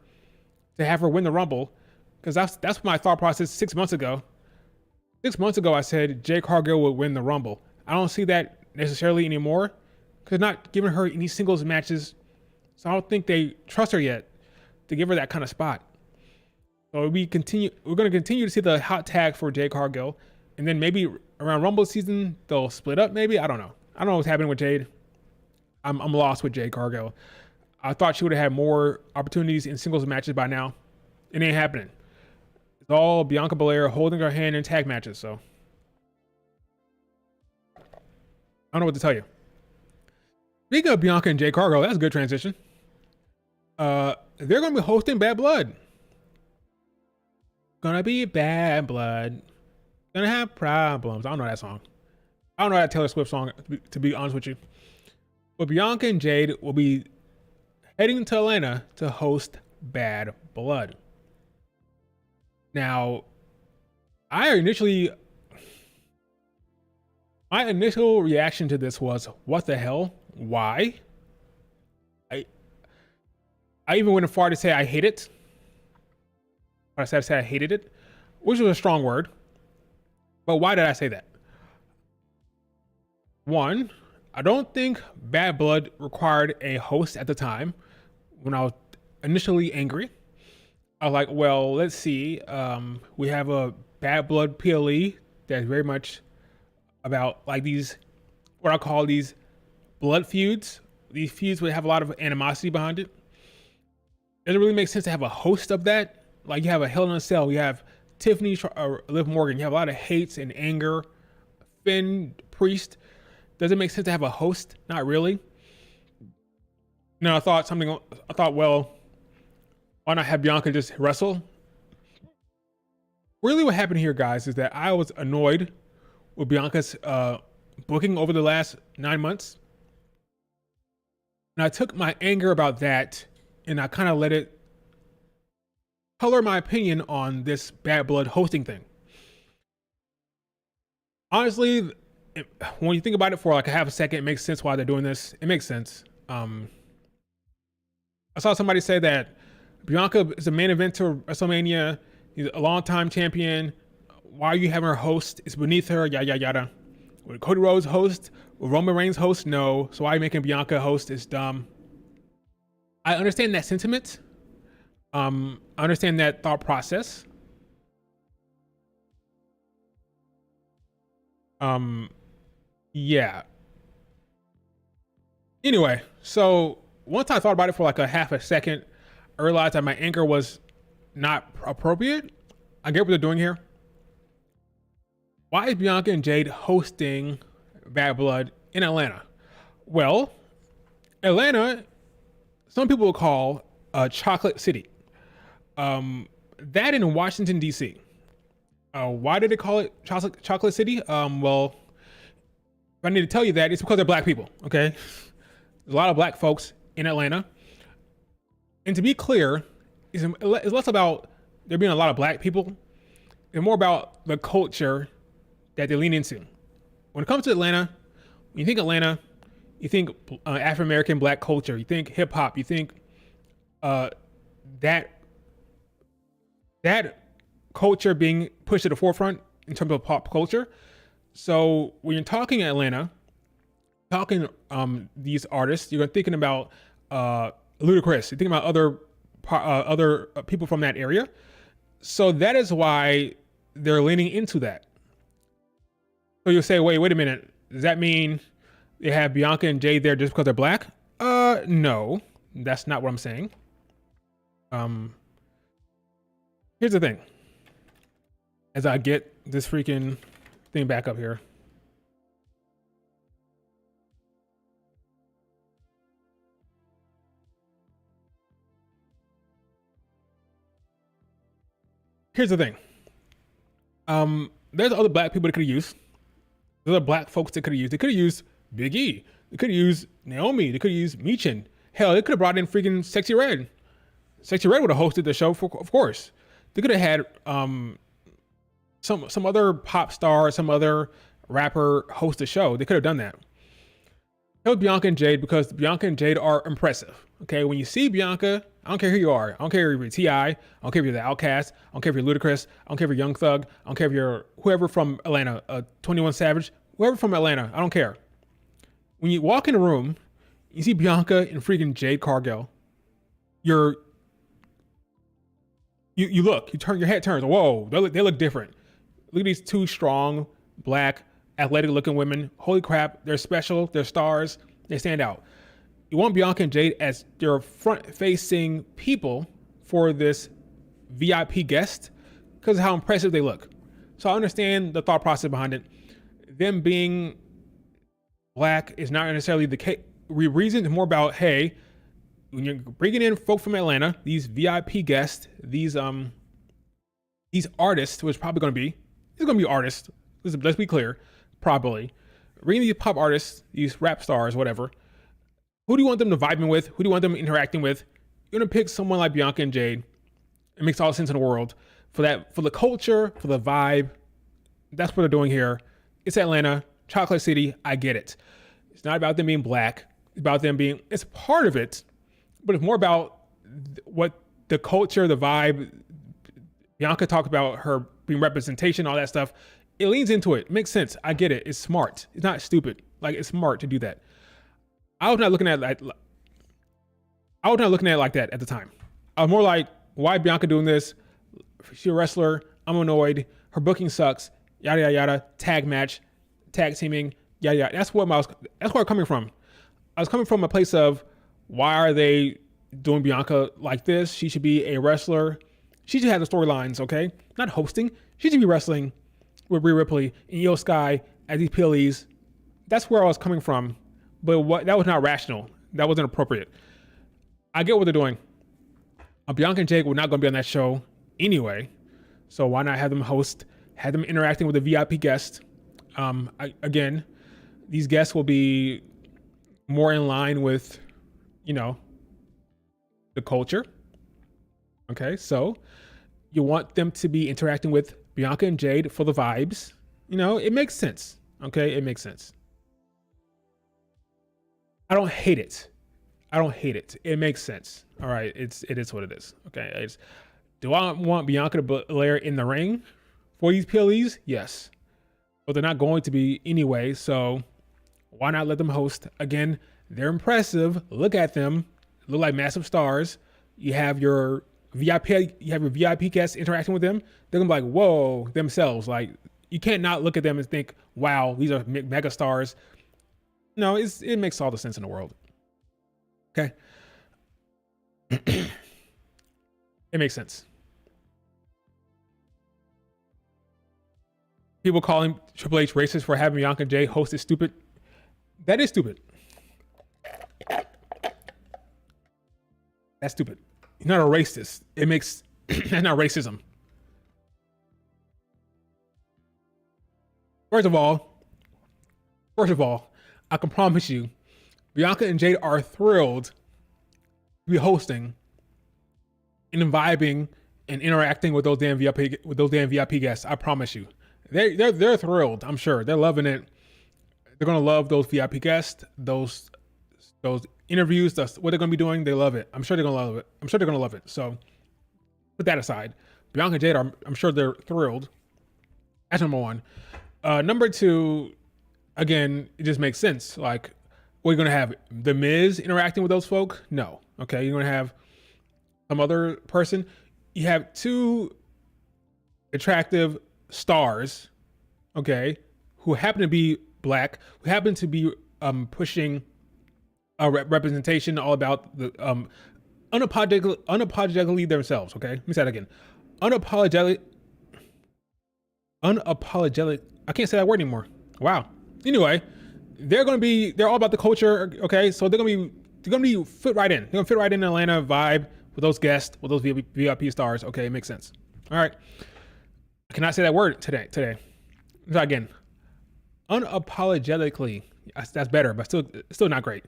to have her win the Rumble, because that's my thought process 6 months ago. 6 months ago, I said Jade Cargill would win the Rumble. I don't see that necessarily anymore, because not giving her any singles matches, so I don't think they trust her yet to give her that kind of spot. So we're going to continue to see the hot tag for Jade Cargill, and then maybe around Rumble season they'll split up. Maybe, I don't know. I don't know what's happening with Jade. I'm lost with Jade Cargill. I thought she would have had more opportunities in singles matches by now. It ain't happening. It's all Bianca Belair holding her hand in tag matches. So I don't know what to tell you. Speaking of Bianca and Jade Cargill, that's a good transition. They're going to be hosting Bad Blood. Gonna be bad blood. Gonna have problems. I don't know that song. I don't know that Taylor Swift song, to be honest with you. But Bianca and Jade will be heading to Atlanta to host Bad Blood. Now, my initial reaction to this was, what the hell? Why? I even went as far to say I hate it. I said I hated it, which was a strong word. But why did I say that? One, I don't think Bad Blood required a host at the time when I was initially angry. I was like, well, let's see. We have a Bad Blood PLE that's very much about like these, what I call these blood feuds. These feuds would have a lot of animosity behind it. Does it really make sense to have a host of that? Like you have a Hell in a Cell, you have Tiffany, Liv Morgan, you have a lot of hates and anger. Finn, Priest. Does it make sense to have a host? Not really. No, I thought, well, why not have Bianca just wrestle? Really what happened here, guys, is that I was annoyed with Bianca's booking over the last 9 months. And I took my anger about that and I kind of let it color my opinion on this Bad Blood hosting thing. Honestly, when you think about it for like a half a second, it makes sense why they're doing this. It makes sense. I saw somebody say that Bianca is a main eventer of WrestleMania. He's a long-time champion. Why are you having her host? It's beneath her, yada, yada, yada. Would Cody Rhodes host? Would Roman Reigns host? No. So why are you making Bianca host? It's dumb. I understand that sentiment. I understand that thought process. Yeah. Anyway, so once I thought about it for like a half a second, I realized that my anger was not appropriate. I get what they're doing here. Why is Bianca and Jade hosting Bad Blood in Atlanta? Well, Atlanta, some people will call a chocolate city. That in Washington, D.C. Why did they call it Chocolate City? Well, if I need to tell you that, it's because they're black people, okay? There's a lot of black folks in Atlanta. And to be clear, it's less about there being a lot of black people. It's more about the culture that they lean into. When it comes to Atlanta, when you think Atlanta, you think African-American black culture, you think hip-hop, you think that culture being pushed to the forefront in terms of pop culture. So when you're talking Atlanta, talking these artists, you're thinking about Ludacris, you're thinking about other people from that area. So that is why they're leaning into that. So you'll say, wait a minute. Does that mean they have Bianca and Jade there just because they're black? No, that's not what I'm saying. Here's the thing. As I get this freaking thing back up here. Here's the thing. There's other black people that could have used. There's other black folks that could have used. They could have used Big E. They could have used Naomi. They could have used Michin. Hell, they could have brought in freaking Sexy Red. Sexy Red would have hosted the show, of course. They could have had some other pop star, some other rapper host the show. They could have done that. It was Bianca and Jade because Bianca and Jade are impressive. Okay, when you see Bianca, I don't care who you are. I don't care if you're T.I. I don't care if you're the Outcast. I don't care if you're Ludacris. I don't care if you're Young Thug. I don't care if you're whoever from Atlanta, 21 Savage, whoever from Atlanta. I don't care. When you walk in a room, you see Bianca and freaking Jade Cargill. You turn, your head turns. Whoa, they look different. Look at these two strong, black, athletic looking women. Holy crap, they're special. They're stars. They stand out. You want Bianca and Jade as their front facing people for this VIP guest because of how impressive they look. So I understand the thought process behind it. Them being black is not necessarily the case. Reason is more about, hey, when you're bringing in folk from Atlanta, these VIP guests, these artists, which probably going to be artists. Let's be clear, probably. Bringing these pop artists, these rap stars, whatever. Who do you want them to vibe in with? Who do you want them interacting with? You're going to pick someone like Bianca and Jade. It makes all the sense in the world. For the culture, for the vibe. That's what they're doing here. It's Atlanta, Chocolate City. I get it. It's not about them being black. It's about them being, it's part of it, but it's more about what the culture, the vibe. Bianca talked about her being representation, all that stuff. It leans into it. It makes sense. I get it. It's smart. It's not stupid. Like, it's smart to do that. I was not looking at it like that at the time. I was more like, why Bianca doing this? She's a wrestler. I'm annoyed. Her booking sucks. Yada yada yada. Tag match, tag teaming. Yada yada. That's where I'm coming from. I was coming from a place of, why are they doing Bianca like this? She should be a wrestler. She should have the storylines, okay? Not hosting. She should be wrestling with Rhea Ripley and Io Sky as these PLEs. That's where I was coming from. But that was not rational. That wasn't appropriate. I get what they're doing. Bianca and Jake were not going to be on that show anyway. So why not have them host, have them interacting with the VIP guest? Again, these guests will be more in line with, the culture. Okay, so you want them to be interacting with Bianca and Jade for the vibes. It makes sense. Okay, it makes sense. I don't hate it. It makes sense. All right, it is what it is. Okay, do I want Bianca Belair in the ring for these PLEs? Yes, but they're not going to be anyway. So why not let them host? Again, they're impressive. Look at them. Look like massive stars. You have your VIP guests interacting with them. They're gonna be like, whoa, themselves. Like, you can't not look at them and think, wow, these are mega stars. No, it makes all the sense in the world. Okay. It makes sense. People calling Triple H racist for having Bianca and Jay host is stupid. That is stupid. That's stupid. He's not a racist. That's not racism. First of all, I can promise you, Bianca and Jade are thrilled to be hosting and vibing and interacting with those damn VIP guests. I promise you, they're thrilled. I'm sure they're loving it. They're gonna love those VIP guests, those interviews. What they're gonna be doing. They love it. I'm sure they're gonna love it. So put that aside. Bianca and Jade I'm sure they're thrilled. That's number one. Number two, again, it just makes sense. Like, we're going to have The Miz interacting with those folk? No. Okay, you're going to have some other person. You have two attractive stars, okay, who happen to be black, who happen to be pushing a representation all about the unapologetically themselves, okay? Let me say that again. Unapologetic. I can't say that word anymore. Wow. Anyway, they're all about the culture. Okay, so they're gonna be fit right in. They're gonna fit right in the Atlanta vibe with those guests, with those VIP stars. Okay, it makes sense. All right. I cannot say that word today. So again, Unapologetically, that's better, but still not great.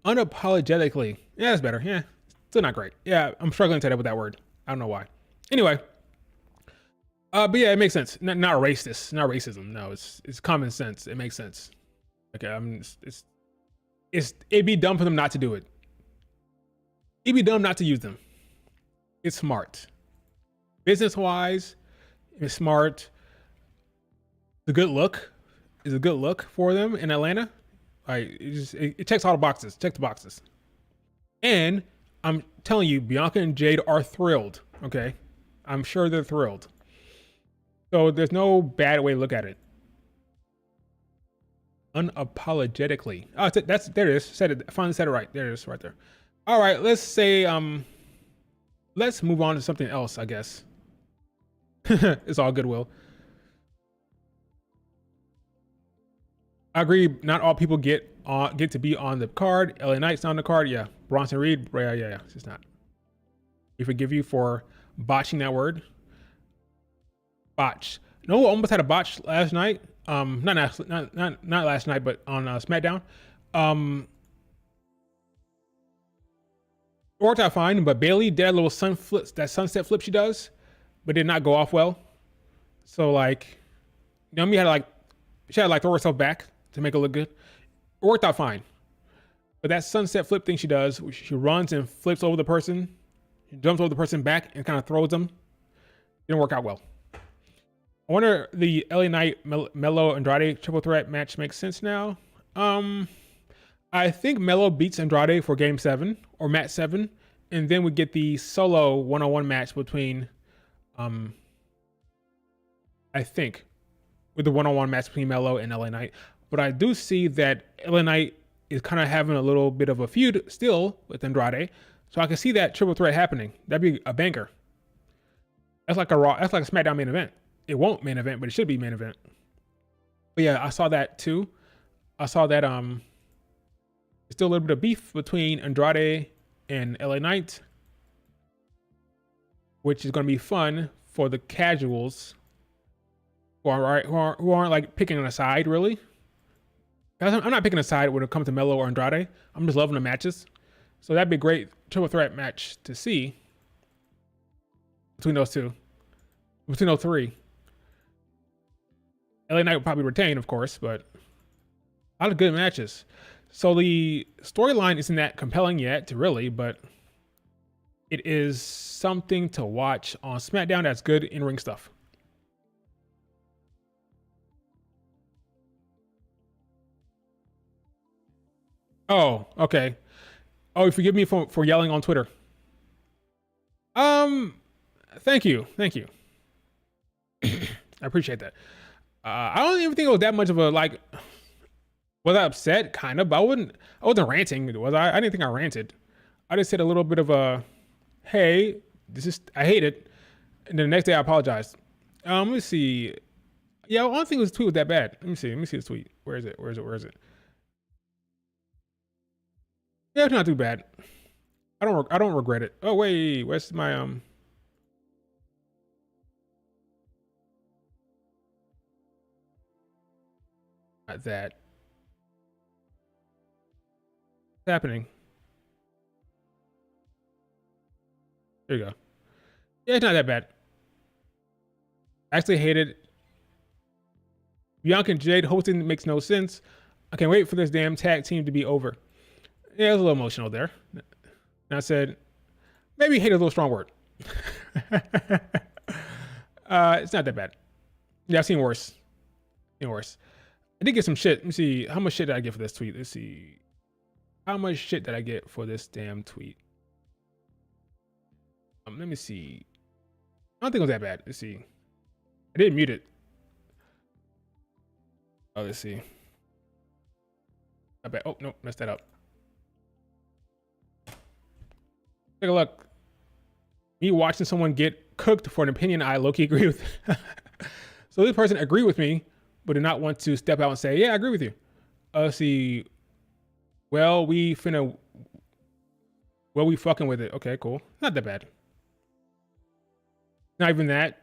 Unapologetically, yeah, that's better. Yeah, still not great. Yeah, I'm struggling to that with that word. I don't know why. Anyway, but yeah, it makes sense. Not racist, not racism. No, it's common sense. It makes sense. Okay, it'd be dumb for them not to do it. It'd be dumb not to use them. It's smart. Business wise, it's smart. It's a good look. It's a good look for them in Atlanta. Like it checks all the boxes. Check the boxes. And I'm telling you, Bianca and Jade are thrilled. Okay, I'm sure they're thrilled. So there's no bad way to look at it. Unapologetically. Oh, there it is. Said it. I finally said it right. There it is, right there. All right, let's say let's move on to something else, I guess. It's all goodwill. I agree. Not all people get to be on the card. LA Knight's on the card. Yeah. Bronson Reed. Yeah. It's just not. We forgive you for botching that word. Botch. No, almost had a botch last night. Not last night, but on Smackdown. Worked out fine, but Bailey did a little sunset flip she does, but did not go off well. So like, Naomi had to throw herself back to make it look good. It worked out fine. But that sunset flip thing she does, she runs and flips over the person, she jumps over the person back and kind of throws them. Didn't work out well. I wonder the LA Knight Melo Andrade triple threat match makes sense now. I think Melo beats Andrade for Game 7 or Match 7, and then we get the solo one-on-one match between, I think, with the one-on-one match between Melo and LA Knight. But I do see that LA Knight is kind of having a little bit of a feud still with Andrade, so I can see that triple threat happening. That'd be a banger. That's like a SmackDown main event. It won't main event, but it should be main event. But yeah, I saw that too. I saw that there's still a little bit of beef between Andrade and LA Knight, which is going to be fun for the casuals who aren't like picking a side really. I'm not picking a side when it comes to Melo or Andrade. I'm just loving the matches. So that'd be a great triple threat match to see between those two, between those three. LA Knight will probably retain, of course, but a lot of good matches. So the storyline isn't that compelling yet, really, but it is something to watch on SmackDown. That's good in-ring stuff. Oh, okay. Oh, forgive me for yelling on Twitter. Thank you. I appreciate that. I don't even think it was that much of a like. Was I upset? Kind of, but I wasn't ranting, was I? I didn't think I ranted. I just said a little bit of a, hey, I hate it. And then the next day I apologized. Let me see. Yeah, I don't think this tweet was that bad. Let me see this tweet. Where is it? Yeah, it's not too bad. I don't regret it. Oh wait, where's my not that. What's happening? There you go. Yeah, it's not that bad. I actually hate it. Bianca and Jade hosting makes no sense. I can't wait for this damn tag team to be over. Yeah, it was a little emotional there. And I said, maybe hate is a little strong word. It's not that bad. Yeah, I've seen worse. I did get some shit. Let me see. How much shit did I get for this tweet? Let's see. How much shit did I get for this damn tweet? Let me see. I don't think it was that bad. Let's see. I didn't mute it. Oh, let's see. I bet. Oh, no, messed that up. Take a look. Me watching someone get cooked for an opinion I low-key agree with. So this person agreed with me, but did not want to step out and say, yeah, I agree with you. Let's see. Well, we fucking with it. Okay, cool. Not that bad. Not even that.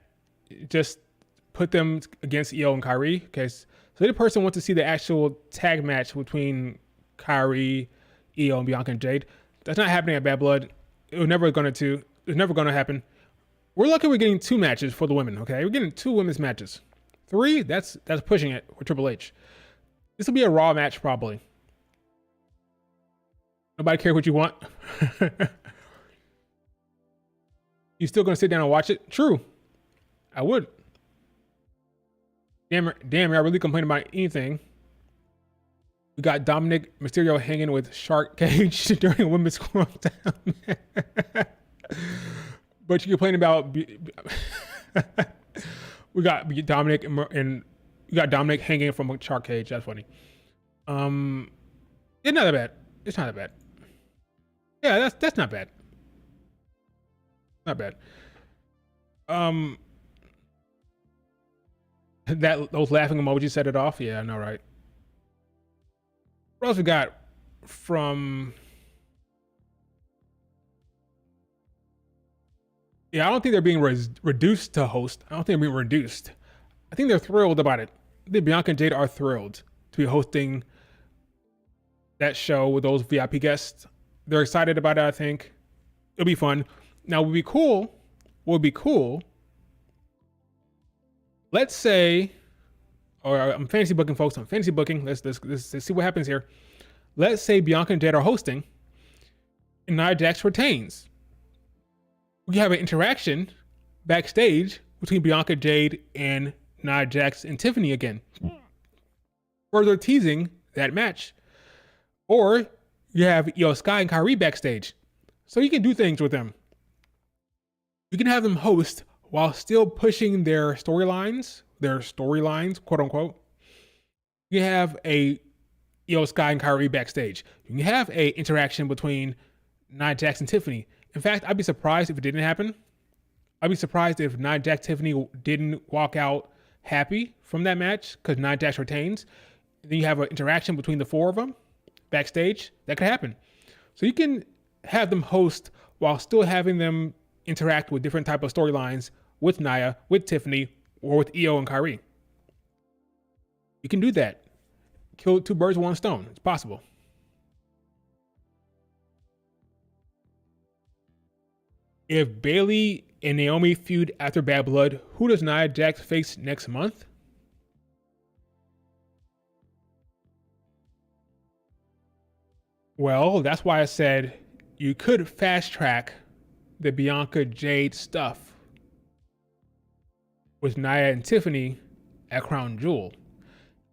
Just put them against Io and Kyrie. Okay, so the person wants to see the actual tag match between Kyrie, Io, and Bianca and Jade. That's not happening at Bad Blood. It was never going to. It's never going to happen. We're lucky we're getting 2 matches for the women. Okay, we're getting 2 women's matches. 3, that's pushing it for Triple H. This will be a Raw match probably. Nobody cares what you want. You still gonna sit down and watch it? True, I would. Damn, I really complain about anything. We got Dominic Mysterio hanging with Shark Cage during Women's Smackdown. But you complain about we got Dominic and you got Dominic hanging from a Shark Cage. That's funny. It's not that bad. It's not that bad. Yeah, that's not bad. Not bad. Those laughing emojis set it off. Yeah, I know, right? What else we got from? Yeah, I don't think they're being reduced to host. I don't think they're being reduced. I think they're thrilled about it. I think Bianca and Jade are thrilled to be hosting that show with those VIP guests. They're excited about it, I think. It'll be fun. Now, what would be cool, let's say, or I'm fantasy booking, folks. I'm fantasy booking. Let's see what happens here. Let's say Bianca and Jade are hosting, and Nia Jax retains. We have an interaction backstage between Bianca, Jade, and Nia Jax and Tiffany again, further teasing that match. Or you have Io Sky and Kyrie backstage, so you can do things with them. You can have them host while still pushing their storylines, quote unquote. You have a Io Sky and Kyrie backstage. You can have a interaction between Nia Jax and Tiffany. In fact, I'd be surprised if it didn't happen. I'd be surprised if Nia Jax Tiffany didn't walk out happy from that match because Nia Jax retains. Then you have an interaction between the 4 of them backstage. That could happen. So you can have them host while still having them interact with different type of storylines with Nia, with Tiffany, or with Io and Kyrie. You can do that. Kill 2 birds with 1 stone. It's possible. If Bayley and Naomi feud after Bad Blood, who does Nia Jax face next month? Well, that's why I said you could fast track the Bianca Jade stuff with Nia and Tiffany at Crown Jewel.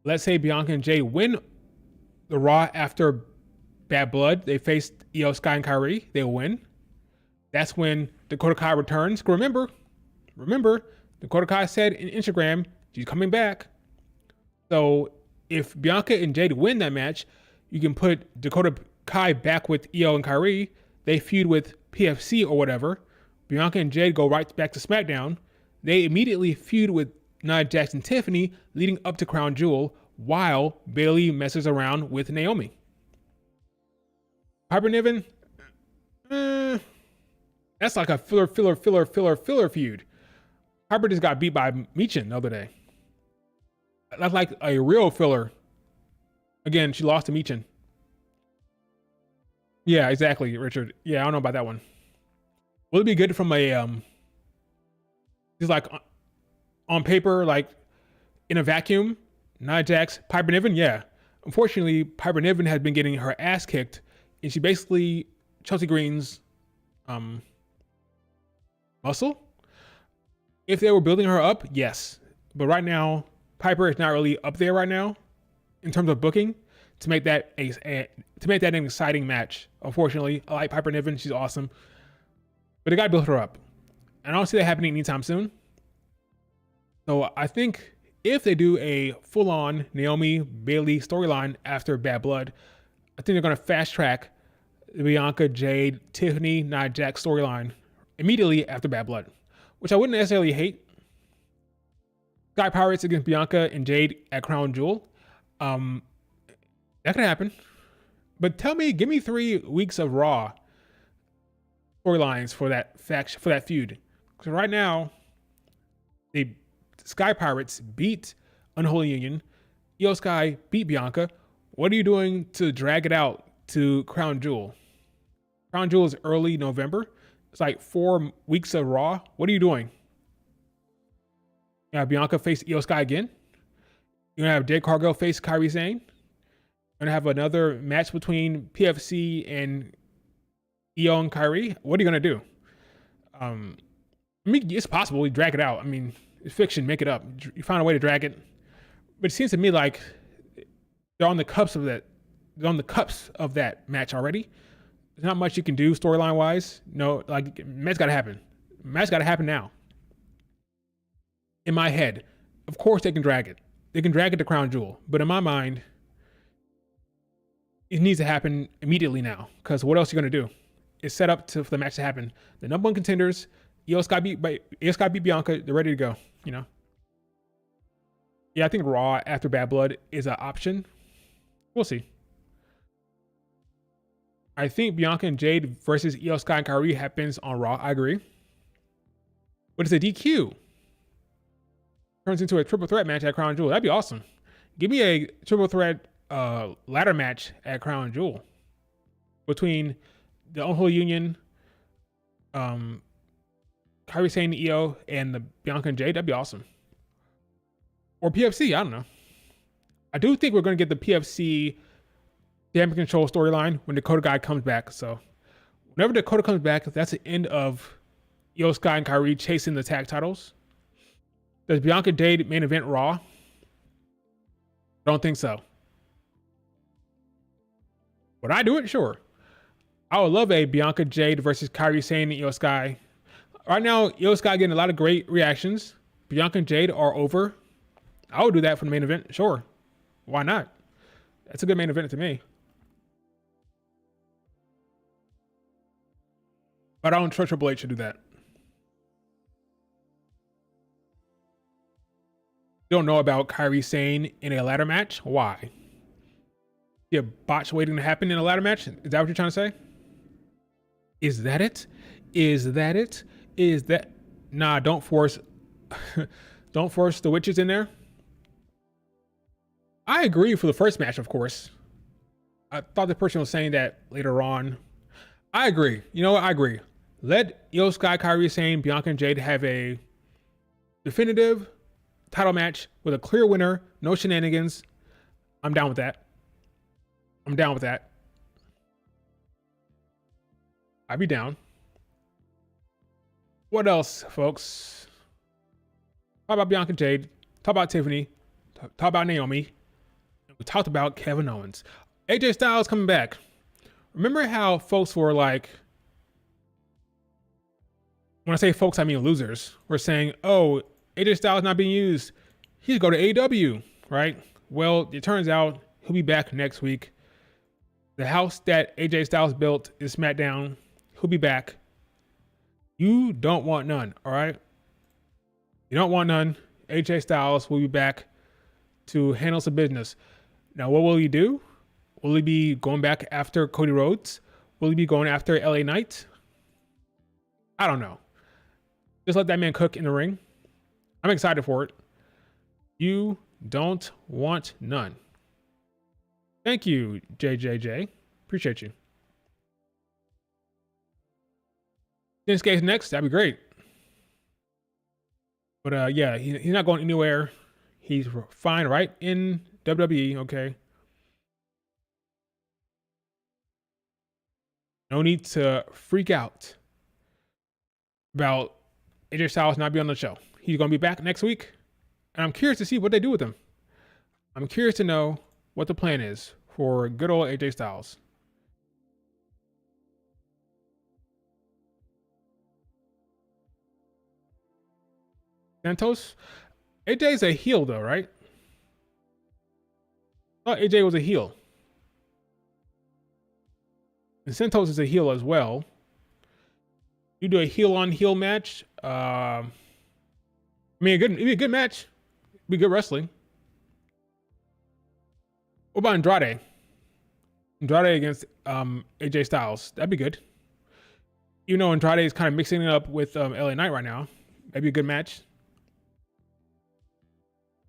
Let's say Bianca and Jade win the Raw after Bad Blood. They face Io Sky and Kyrie. They win. That's when Dakota Kai returns. Remember, Dakota Kai said in Instagram, she's coming back. So if Bianca and Jade win that match, you can put Dakota Kai back with Io and Kyrie. They feud with PFC or whatever. Bianca and Jade go right back to Smackdown. They immediately feud with Nia Jax and Tiffany leading up to Crown Jewel while Bayley messes around with Naomi. Piper Niven? That's like a filler feud. Piper just got beat by Michin the other day. That's like a real filler. Again, she lost to Michin. Yeah, exactly, Richard. Yeah, I don't know about that one. Will it be good from a just like on paper, like in a vacuum? Nia Jax, Piper Niven, yeah. Unfortunately, Piper Niven has been getting her ass kicked, and she basically Chelsea Green's muscle. If they were building her up, yes. But right now, Piper is not really up there right now in terms of booking to make that an exciting match. Unfortunately, I like Piper Niven. She's awesome. But they got to build her up. And I don't see that happening anytime soon. So I think if they do a full-on Naomi Bayley storyline after Bad Blood, I think they're going to fast track the Bianca, Jade, Tiffany, Nia Jax storyline immediately after Bad Blood, which I wouldn't necessarily hate. Sky Pirates against Bianca and Jade at Crown Jewel. That could happen. But give me 3 weeks of Raw storylines for that feud. Because right now, they Sky Pirates beat Unholy Union. Io Sky beat Bianca. What are you doing to drag it out to Crown Jewel? Crown Jewel is early November. It's like 4 weeks of Raw. What are you doing? You have Bianca face Io Sky again. You're gonna have Jade Cargill face Kairi Sane. You're gonna have another match between PFC and Io and Kairi. What are you gonna do? I mean, it's possible you drag it out. I mean, it's fiction. Make it up. You find a way to drag it. But it seems to me like they're on the cups of that. They're on the cups of that match already. There's not much you can do storyline wise. No, like match got to happen. Match got to happen now. In my head, of course they can drag it. They can drag it to Crown Jewel. But in my mind, it needs to happen immediately now. Because what else are you going to do? It's set up for the match to happen. The number one contenders, Io Sky beat Bianca. They're ready to go. You know. Yeah, I think Raw after Bad Blood is an option. We'll see. I think Bianca and Jade versus Io Sky and Kairi happens on Raw. I agree. But it's a DQ. Turns into a triple threat match at Crown Jewel. That'd be awesome. Give me a triple threat ladder match at Crown Jewel between the Unholy Union, Kairi Sane, Io, and the Bianca and Jade. That'd be awesome. Or PFC. I don't know. I do think we're going to get the PFC Damage Control storyline when Dakota Guy comes back. So whenever Dakota comes back, that's the end of Io Sky and Kairi chasing the tag titles. Does Bianca Jade main event Raw? I don't think so. Would I do it? Sure. I would love a Bianca Jade versus Kairi Sane and Io Sky. Right now, Io Sky getting a lot of great reactions. Bianca and Jade are over. I would do that for the main event. Sure. Why not? That's a good main event to me. But I don't trust Triple H to do that. Don't know about Kairi Sane in a ladder match. Why? You have botch waiting to happen in a ladder match? Is that what you're trying to say? Is that it? Is that it? Is that... Nah, don't force... don't force the witches in there. I agree for the first match, of course. I thought the person was saying that later on. I agree. You know what? I agree. Let Io Sky, Kairi Sane, Bianca, and Jade have a definitive title match with a clear winner, no shenanigans. I'm down with that. I'm down with that. I'd be down. What else, folks? Talk about Bianca and Jade. Talk about Tiffany. Talk about Naomi. We talked about Kevin Owens. AJ Styles coming back. Remember how folks were like, when I say folks, I mean losers, were saying, oh, AJ Styles not being used. He's go to AEW, right? Well, it turns out he'll be back next week. The house that AJ Styles built is Smackdown. He'll be back. You don't want none, all right? You don't want none. AJ Styles will be back to handle some business. Now, what will he do? Will he be going back after Cody Rhodes? Will he be going after LA Knight? I don't know. Just let that man cook in the ring. I'm excited for it. You don't want none. Thank you, JJJ. Appreciate you. Shinsuke's next. That'd be great. But yeah, he's not going anywhere. He's fine right in WWE, okay? No need to freak out about AJ Styles not being on the show. He's going to be back next week, and I'm curious to see what they do with him. I'm curious to know what the plan is for good old AJ Styles. Santos? AJ's a heel though, right? I thought AJ was a heel. And Santos is a heel as well. You do a heel on heel match. I mean, it'd be a good match. It'd be good wrestling. What about Andrade? Andrade against AJ Styles. That'd be good. You know, Andrade is kind of mixing it up with LA Knight right now. That'd be a good match.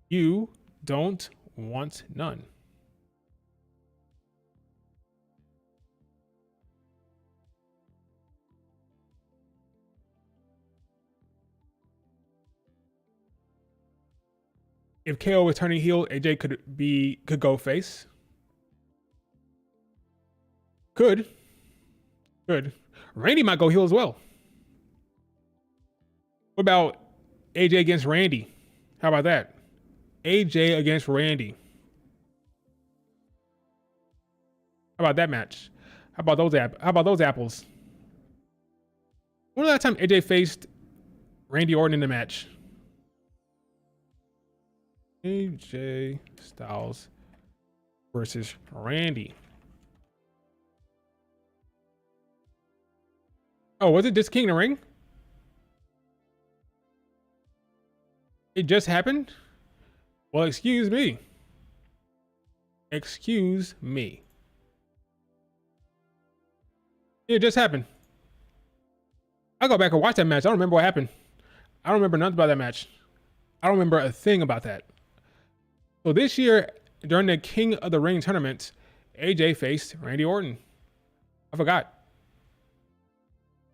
You don't want none. If KO was turning heel, AJ could go face. Could. Randy might go heel as well. What about AJ against Randy? How about that? AJ against Randy. How about that match? How about those apples? When was the last time AJ faced Randy Orton in the match? AJ Styles versus Randy. Oh, was it this King of the Ring? It just happened? Well, excuse me. Excuse me. It just happened. I'll go back and watch that match. I don't remember what happened. I don't remember nothing about that match. I don't remember a thing about that. So this year, during the King of the Ring tournament, AJ faced Randy Orton. I forgot.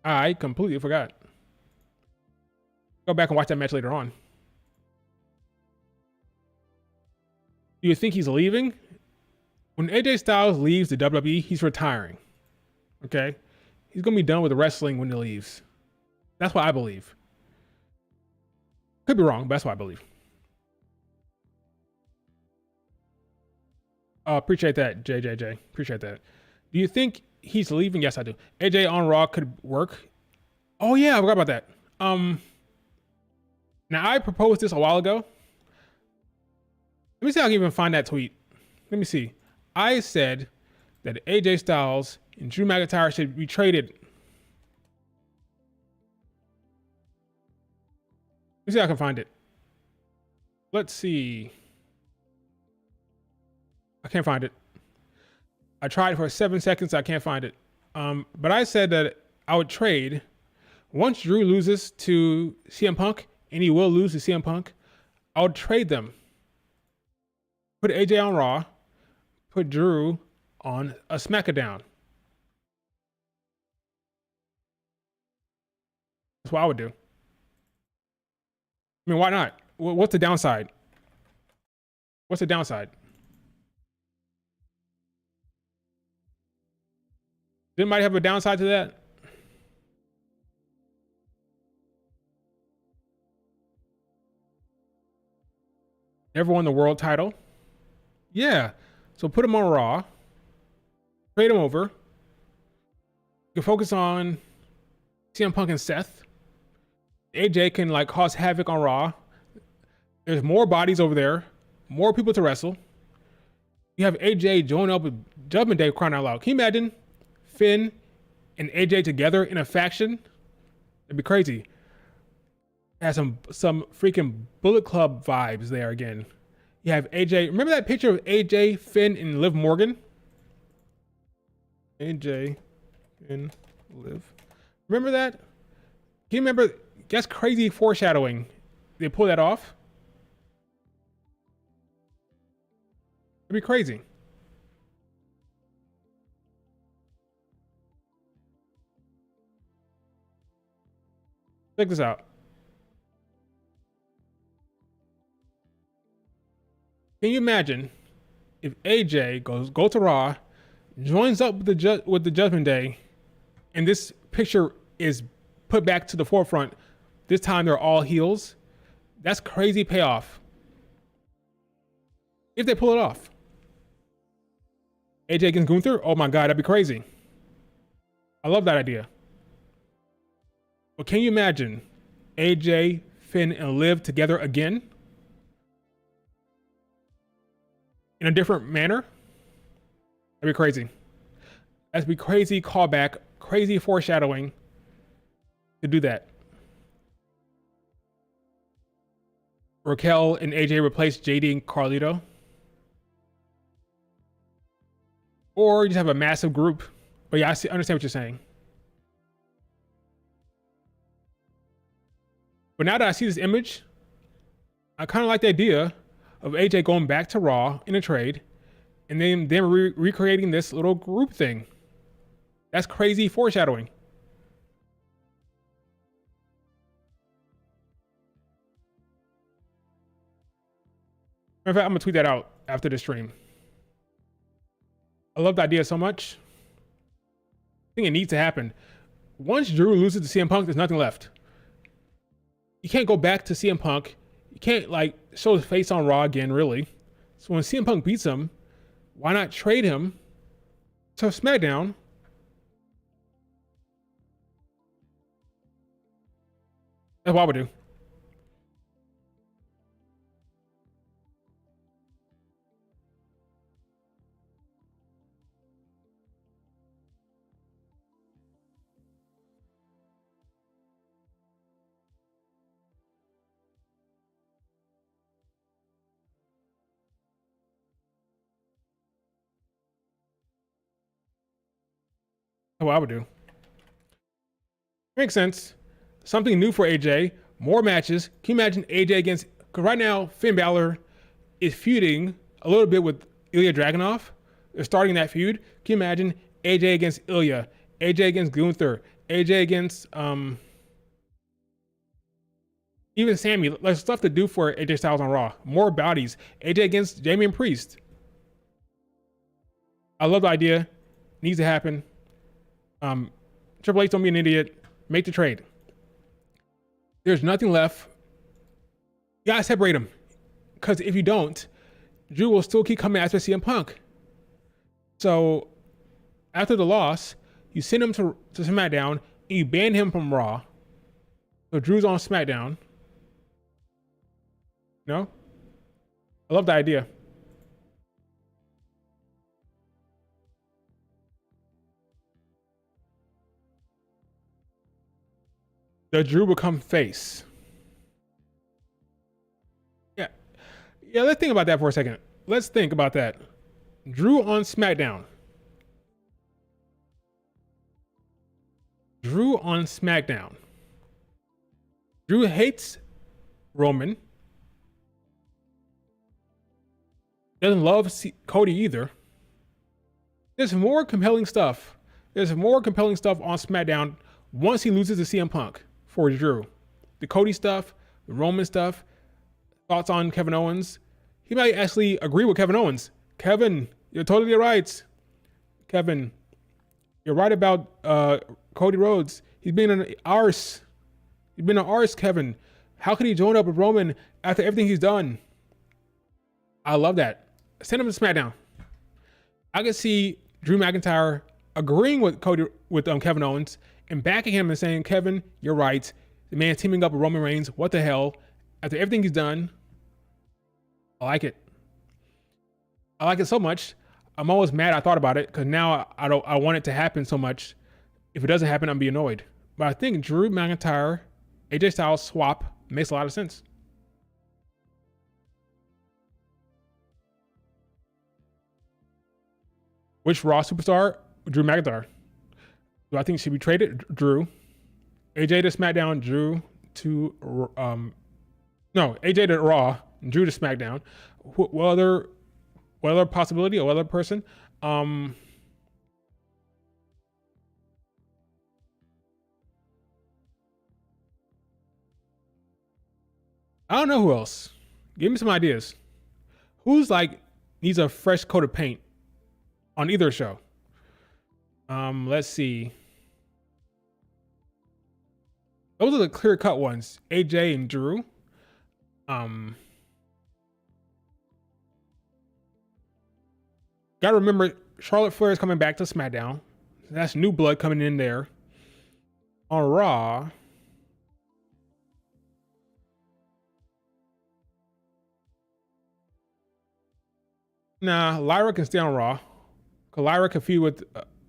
I completely forgot. Go back and watch that match later on. Do you think he's leaving? When AJ Styles leaves the WWE, he's retiring. Okay? He's going to be done with the wrestling when he leaves. That's what I believe. Could be wrong, but that's what I believe. Appreciate that, JJJ. Appreciate that. Do you think he's leaving? Yes, I do. AJ on Raw could work. Oh yeah, I forgot about that. Now I proposed this a while ago. Let me see if I can even find that tweet. Let me see. I said that AJ Styles and Drew McIntyre should be traded. Let me see if I can find it. Let's see. I can't find it. I tried for 7 seconds. I can't find it. But I said that I would trade once Drew loses to CM Punk, and he will lose to CM Punk. I would trade them. Put AJ on Raw. Put Drew on a Smackdown. That's what I would do. I mean, why not? What's the downside? What's the downside? Didn't might have a downside to that? Never won the world title. Yeah. So put him on Raw. Trade him over. You can focus on CM Punk and Seth. AJ can like cause havoc on Raw. There's more bodies over there. More people to wrestle. You have AJ join up with Judgment Day, crying out loud. Can you imagine Finn and AJ together in a faction? It'd be crazy. It has some freaking Bullet Club vibes there again. You have AJ. Remember that picture of AJ, Finn, and Liv Morgan? AJ, Finn, Liv. Remember that? Can you remember? That's crazy foreshadowing. They pull that off. It'd be crazy. Check this out. Can you imagine if AJ goes to Raw, joins up with the Judgment Day, and this picture is put back to the forefront? This time they're all heels. That's crazy payoff. If they pull it off. AJ against Gunther? Oh my God, that'd be crazy. I love that idea. But can you imagine AJ, Finn, and Liv together again? In a different manner? That'd be crazy. That'd be crazy callback, crazy foreshadowing to do that. Raquel and AJ replace JD and Carlito. Or you just have a massive group. But yeah, I understand what you're saying. But now that I see this image, I kind of like the idea of AJ going back to Raw in a trade, and then recreating this little group thing. That's crazy foreshadowing. In fact, I'm gonna tweet that out after the stream. I love the idea so much. I think it needs to happen. Once Drew loses to CM Punk, there's nothing left. You can't go back to CM Punk. You can't like show his face on Raw again, really. So when CM Punk beats him, why not trade him to SmackDown? That's what I would do. That's what I would do. Makes sense. Something new for AJ. More matches. Can you imagine AJ against... Because right now, Finn Balor is feuding a little bit with Ilya Dragunov. They're starting that feud. Can you imagine AJ against Ilya? AJ against Gunther? AJ against... even Sammy. There's stuff to do for AJ Styles on Raw. More bodies. AJ against Jamie and Priest. I love the idea. Needs to happen. Triple H, don't be an idiot. Make the trade. There's nothing left. You gotta separate them. Because if you don't, Drew will still keep coming after CM Punk. So, after the loss, you send him to SmackDown, and you ban him from Raw. So Drew's on SmackDown. No? I love the idea. Does Drew become face? Yeah. Yeah, let's think about that for a second. Let's think about that. Drew on SmackDown. Drew on SmackDown. Drew hates Roman. Doesn't love Cody either. There's more compelling stuff. There's more compelling stuff on SmackDown once he loses to CM Punk for Drew. The Cody stuff, the Roman stuff, thoughts on Kevin Owens. He might actually agree with Kevin Owens. Kevin, you're totally right. Kevin, you're right about Cody Rhodes. He's been an arse. He's been an arse, Kevin. How could he join up with Roman after everything he's done? I love that. Send him to SmackDown. I can see Drew McIntyre agreeing with Kevin Owens and backing him and saying, Kevin, you're right. The man's teaming up with Roman Reigns. What the hell? After everything he's done, I like it. I like it so much. I'm always mad I thought about it because now I want it to happen so much. If it doesn't happen, I'm be annoyed. But I think Drew McIntyre, AJ Styles swap makes a lot of sense. Which Raw superstar? Drew McIntyre. Do I think should be traded? Drew. AJ to SmackDown, Drew to AJ to Raw, Drew to SmackDown. What other possibility or other person? I don't know who else. Give me some ideas. Who's like needs a fresh coat of paint on either show? Let's see. Those are the clear-cut ones. AJ and Drew. Gotta remember, Charlotte Flair is coming back to SmackDown. That's new blood coming in there. On Raw. Nah, Lyra can stay on Raw. Cause Lyra can feud with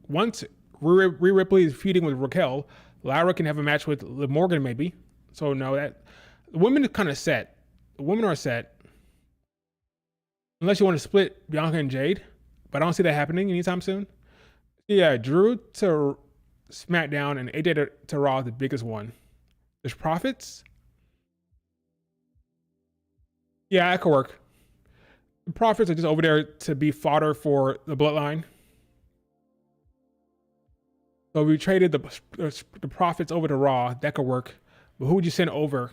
once Rhea Ripley is feuding with Raquel, Lyra can have a match with Liv Morgan maybe. So no, that the women are kind of set. The women are set. Unless you want to split Bianca and Jade, but I don't see that happening anytime soon. Yeah, Drew to SmackDown and AJ to Raw is the biggest one. There's Profits. Yeah, that could work. The Profits are just over there to be fodder for the Bloodline. So we traded the Profits over to Raw. That could work. But who would you send over?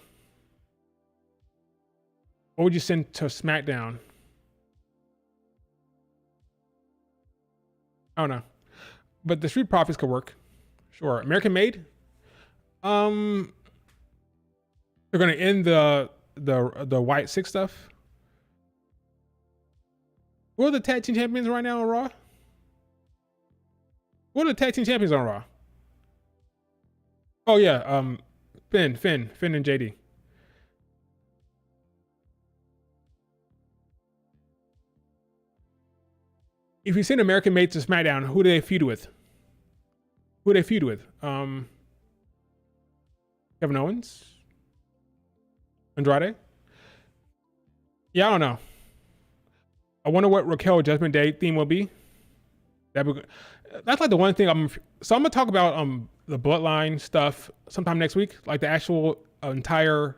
What would you send to SmackDown? I don't know. But the Street Profits could work. Sure. American Made? They're gonna end the White Six stuff. Who are the tag team champions right now on Raw? What are the tag team champions on Raw? Oh yeah, Finn and JD. If you send American Made to SmackDown, who do they feud with? Who do they feud with? Kevin Owens? Andrade? Yeah, I don't know. I wonder what Raquel Judgment Day theme will be. That's like the one thing I'm gonna talk about the Bloodline stuff sometime next week, like the actual entire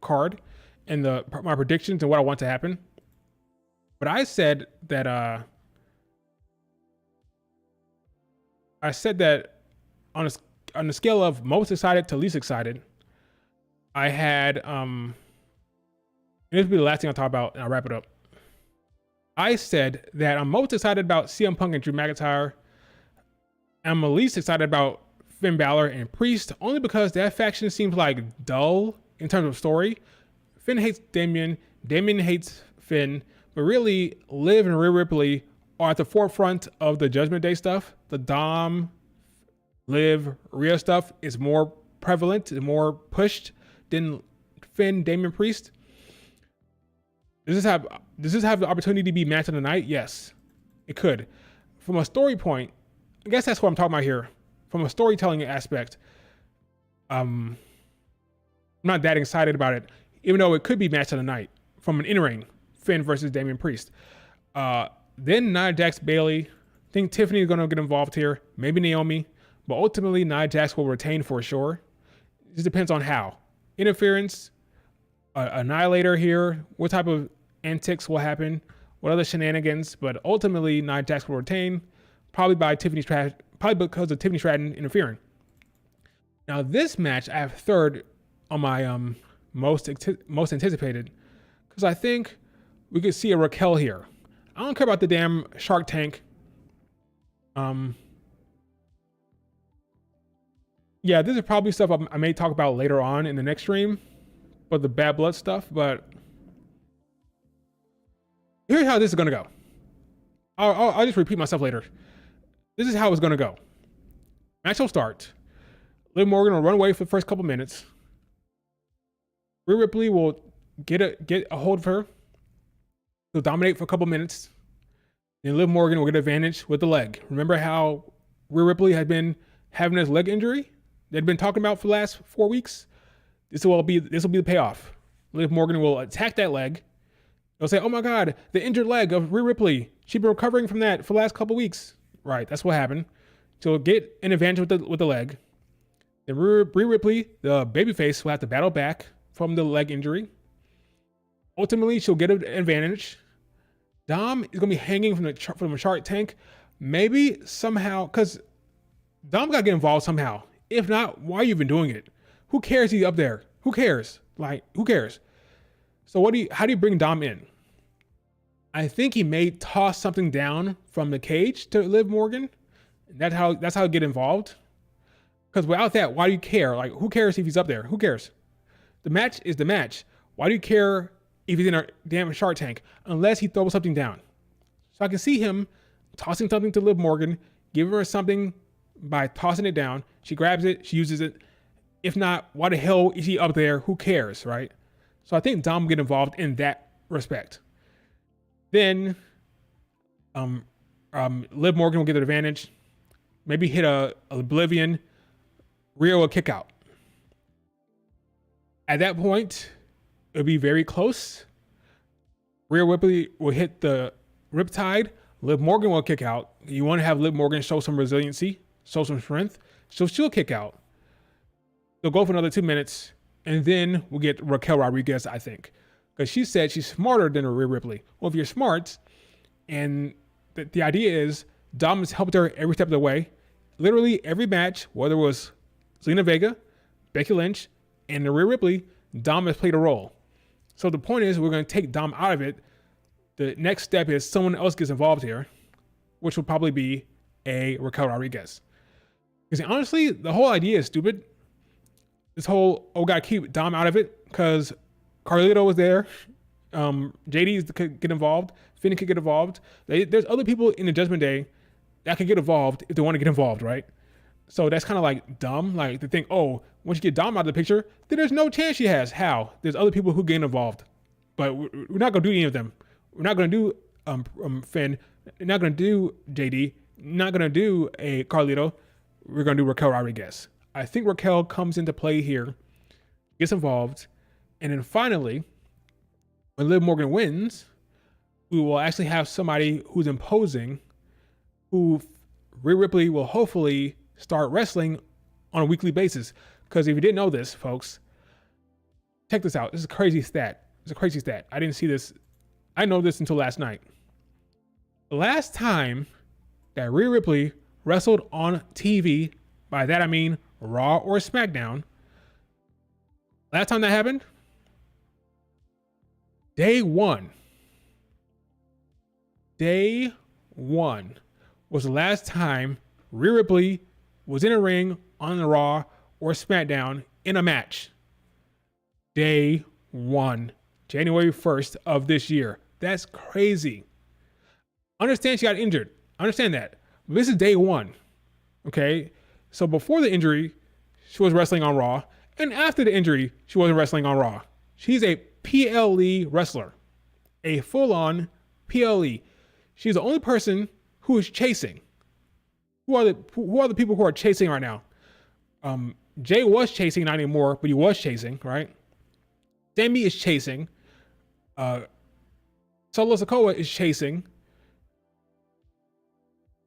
card and my predictions and what I want to happen. But I said that on a scale of most excited to least excited, I had and this will be the last thing I'll talk about and I'll wrap it up. I said that I'm most excited about CM Punk and Drew McIntyre. I'm the least excited about Finn Balor and Priest, only because that faction seems like dull in terms of story. Finn hates Damian hates Finn, but really Liv and Rhea Ripley are at the forefront of the Judgment Day stuff. The Dom, Liv, Rhea stuff is more prevalent and more pushed than Finn, Damian, Priest. Does this have the opportunity to be match of the night? Yes, it could. From a story point, I guess that's what I'm talking about here. From a storytelling aspect, I'm not that excited about it, even though it could be match of the night from an in-ring, Finn versus Damian Priest. Then Nia Jax, Bayley. I think Tiffany is going to get involved here. Maybe Naomi, but ultimately Nia Jax will retain for sure. It just depends on how. Interference, Annihilator here. What type of antics will happen? What other shenanigans? But ultimately Nia Jax will retain, probably because of Tiffany Stratton interfering. Now this match I have third on my most anticipated, because I think we could see a Raquel here. I don't care about the damn Shark Tank. Yeah, this is probably stuff I may talk about later on in the next stream, but the Bad Blood stuff. But here's how this is gonna go. I'll just repeat myself later. This is how it's gonna go. Match will start. Liv Morgan will run away for the first couple minutes. Rhea Ripley will get a hold of her. He'll dominate for a couple minutes. Then Liv Morgan will get advantage with the leg. Remember how Rhea Ripley had been having this leg injury they'd been talking about for the last 4 weeks? This will be the payoff. Liv Morgan will attack that leg. They'll say, "Oh my God, the injured leg of Rhea Ripley. She's been recovering from that for the last couple weeks." Right, that's what happened. So get an advantage with the leg. Then Rhea Ripley, the babyface, will have to battle back from the leg injury. Ultimately, she'll get an advantage. Dom is gonna be hanging from a Shark Tank, maybe somehow, because Dom gotta get involved somehow. If not, why are you even doing it? Who cares he's up there? Who cares? Like, who cares? So how do you bring Dom in? I think he may toss something down from the cage to Liv Morgan. That's how you get involved. Because without that, why do you care? Like, who cares if he's up there? Who cares? The match is the match. Why do you care if he's in a damn Shark Tank? Unless he throws something down. So I can see him tossing something to Liv Morgan, giving her something by tossing it down. She grabs it, she uses it. If not, why the hell is he up there? Who cares, right? So I think Dom will get involved in that respect. Then Liv Morgan will get the advantage. Maybe hit a Oblivion. Rhea will kick out. At that point, it'll be very close. Rhea Ripley will hit the Riptide. Liv Morgan will kick out. You want to have Liv Morgan show some resiliency, show some strength. So she'll kick out. They'll go for another 2 minutes. And then we'll get Raquel Rodriguez, I think. because she said she's smarter than Rhea Ripley. Well, if you're smart, and the idea is Dom has helped her every step of the way, literally every match, whether it was Zelina Vega, Becky Lynch, and Rhea Ripley, Dom has played a role. So the point is, we're going to take Dom out of it. The next step is someone else gets involved here, which will probably be a Raquel Rodriguez. Because honestly, the whole idea is stupid. This whole, gotta keep Dom out of it, because Carlito was there. JD could get involved. Finn could get involved. There's other people in the Judgment Day that could get involved if they want to get involved, right? So that's kind of like dumb. Like to think, once you get Dom out of the picture, then there's no chance she has. How? There's other people who get involved. But we're not going to do any of them. We're not going to do Finn. We're not going to do JD. Not going to do a Carlito. We're going to do Raquel Rodriguez. I think Raquel comes into play here, gets involved, and then finally, when Liv Morgan wins, we will actually have somebody who's imposing, who Rhea Ripley will hopefully start wrestling on a weekly basis. Because if you didn't know this, folks, check this out. This is a crazy stat. It's a crazy stat. I didn't see this. I didn't know this until last night. The last time that Rhea Ripley wrestled on TV, by that I mean Raw or Smackdown, last time that happened, Day one was the last time Rhea Ripley was in a ring on the Raw or SmackDown in a match. Day one, January 1st of this year. That's crazy. Understand she got injured. Understand that. But this is day one. Okay? So before the injury, she was wrestling on Raw. And after the injury, she wasn't wrestling on Raw. She's a PLE wrestler. A full-on PLE. She's the only person who is chasing. Who are the people who are chasing right now? Jay was chasing, not anymore, but he was chasing, right? Sammy is chasing. Solo Sikoa is chasing.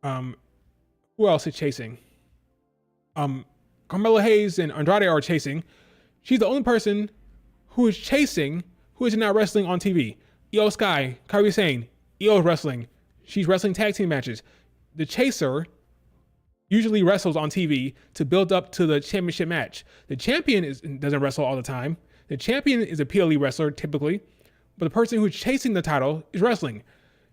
Who else is chasing? Carmelo Hayes and Andrade are chasing. She's the only person who is chasing, who is not wrestling on TV. Io Sky, Kairi Sane, Io is wrestling. She's wrestling tag team matches. The chaser usually wrestles on TV to build up to the championship match. The champion doesn't wrestle all the time. The champion is a PLE wrestler typically, but the person who's chasing the title is wrestling.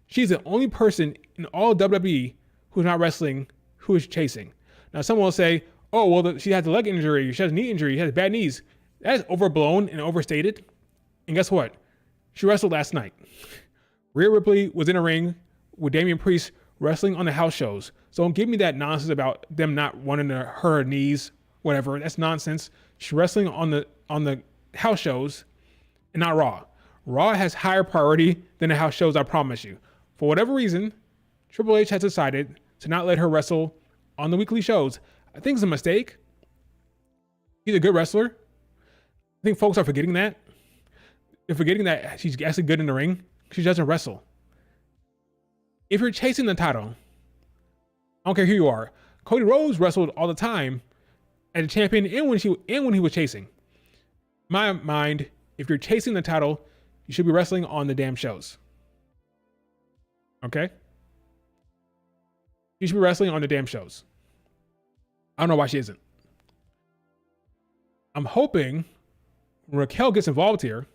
She's the only person in all WWE who's not wrestling, who is chasing. Now someone will say, oh, well, she has a leg injury, she has a knee injury, she has bad knees. That is overblown and overstated. And guess what? She wrestled last night. Rhea Ripley was in a ring with Damian Priest wrestling on the house shows. So don't give me that nonsense about them not wanting to hurt her knees, whatever. That's nonsense. She's wrestling on the house shows and not Raw. Raw has higher priority than the house shows, I promise you. For whatever reason, Triple H has decided to not let her wrestle on the weekly shows. I think it's a mistake. She's a good wrestler. I think folks are forgetting that. They're forgetting that she's actually good in the ring. She doesn't wrestle. If you're chasing the title, I don't care who you are. Cody Rhodes wrestled all the time as a champion and when he was chasing. In my mind, if you're chasing the title, you should be wrestling on the damn shows. Okay? You should be wrestling on the damn shows. I don't know why she isn't. I'm hoping when Raquel gets involved here,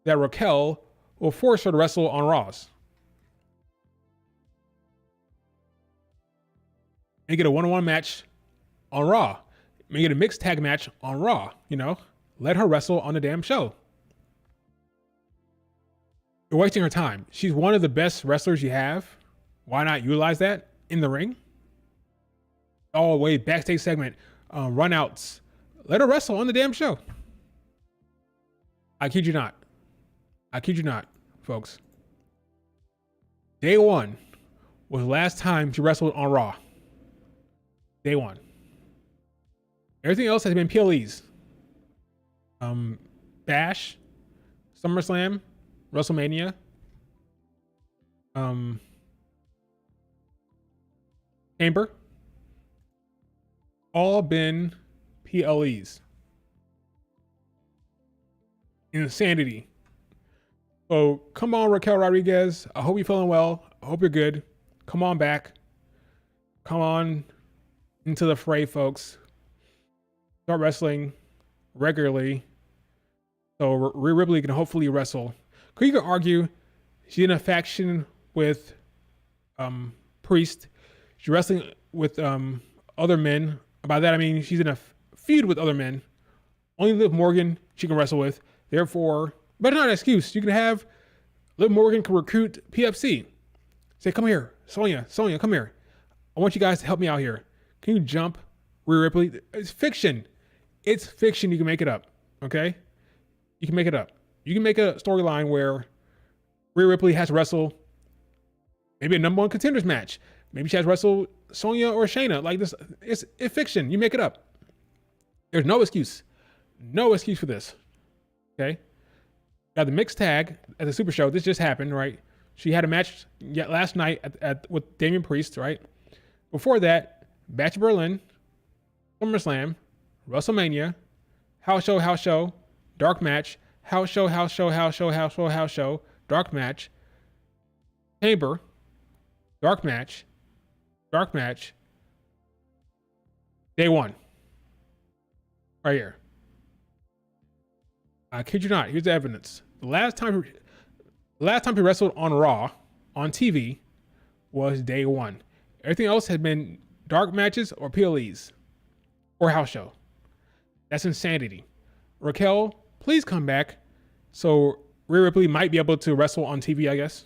that Raquel will force her to wrestle on Raws. And get a one-on-one match on Raw. Maybe get a mixed tag match on Raw, Let her wrestle on the damn show. You're wasting her time. She's one of the best wrestlers you have. Why not utilize that in the ring? All the way backstage segment, runouts. Let her wrestle on the damn show. I kid you not. I kid you not, folks. Day one was the last time she wrestled on Raw. Day one. Everything else has been PLEs. Bash, SummerSlam, WrestleMania. Chamber. All been PLEs. Insanity. So come on, Raquel Rodriguez. I hope you're feeling well. I hope you're good. Come on back. Come on into the fray, folks. Start wrestling regularly so Rhea Ripley can hopefully wrestle. Could you can argue she's in a faction with Priest. She's wrestling with other men. By that I mean she's in a feud with other men. Only Liv Morgan she can wrestle with. Therefore, but not an excuse. You can have Liv Morgan can recruit PFC. Say, come here, Sonya, come here. I want you guys to help me out here. Can you jump Rhea Ripley? It's fiction. It's fiction. You can make it up. Okay? You can make it up. You can make a storyline where Rhea Ripley has to wrestle maybe a number one contenders match. Maybe she has to wrestle Sonya or Shayna. Like this, it's fiction. You make it up. There's no excuse. No excuse for this. Okay? Got the mixed tag at the Super Show. This just happened, right? She had a match last night with Damian Priest, right? Before that, Batch of Berlin, SummerSlam, WrestleMania, House Show, Dark Match, House Show, Dark Match, Chamber, Dark Match, Day 1. Right here. I kid you not. Here's the evidence. The last time he wrestled on Raw, on TV, was Day 1. Everything else had been dark matches or PLEs or house show. That's insanity. Raquel, please come back so Rhea Ripley might be able to wrestle on TV, I guess.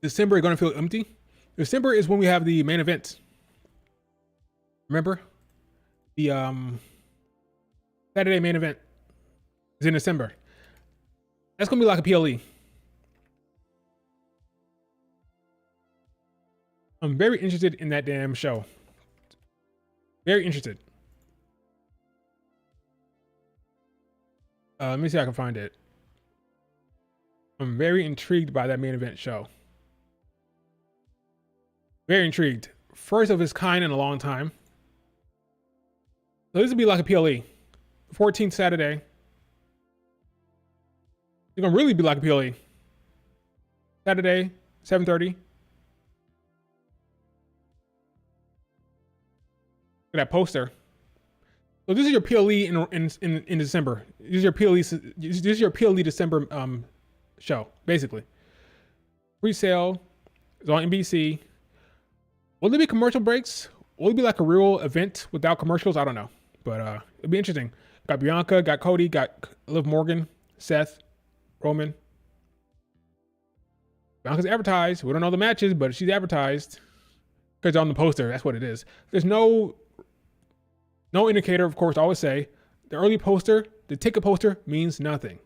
December is going to feel empty. December is when we have the main event. Remember? The Saturday main event is in December. That's going to be like a PLE. I'm very interested in that damn show. Very interested. Let me see if I can find it. I'm very intrigued by that main event show. Very intrigued. First of its kind in a long time. So this would be like a PLE. 14th Saturday. It's gonna really be like a PLE. Saturday, 7:30. Look at that poster. So this is your PLE in December. This is your PLE. This is your PLE December show, basically. Pre-sale is on NBC. Will there be commercial breaks? Will it be like a real event without commercials? I don't know, but it'll be interesting. Got Bianca, got Cody, got Liv Morgan, Seth, Roman. Bianca's advertised. We don't know the matches, but she's advertised because on the poster. That's what it is. There's no indicator. Of course, I always say the early poster, the ticket poster means nothing.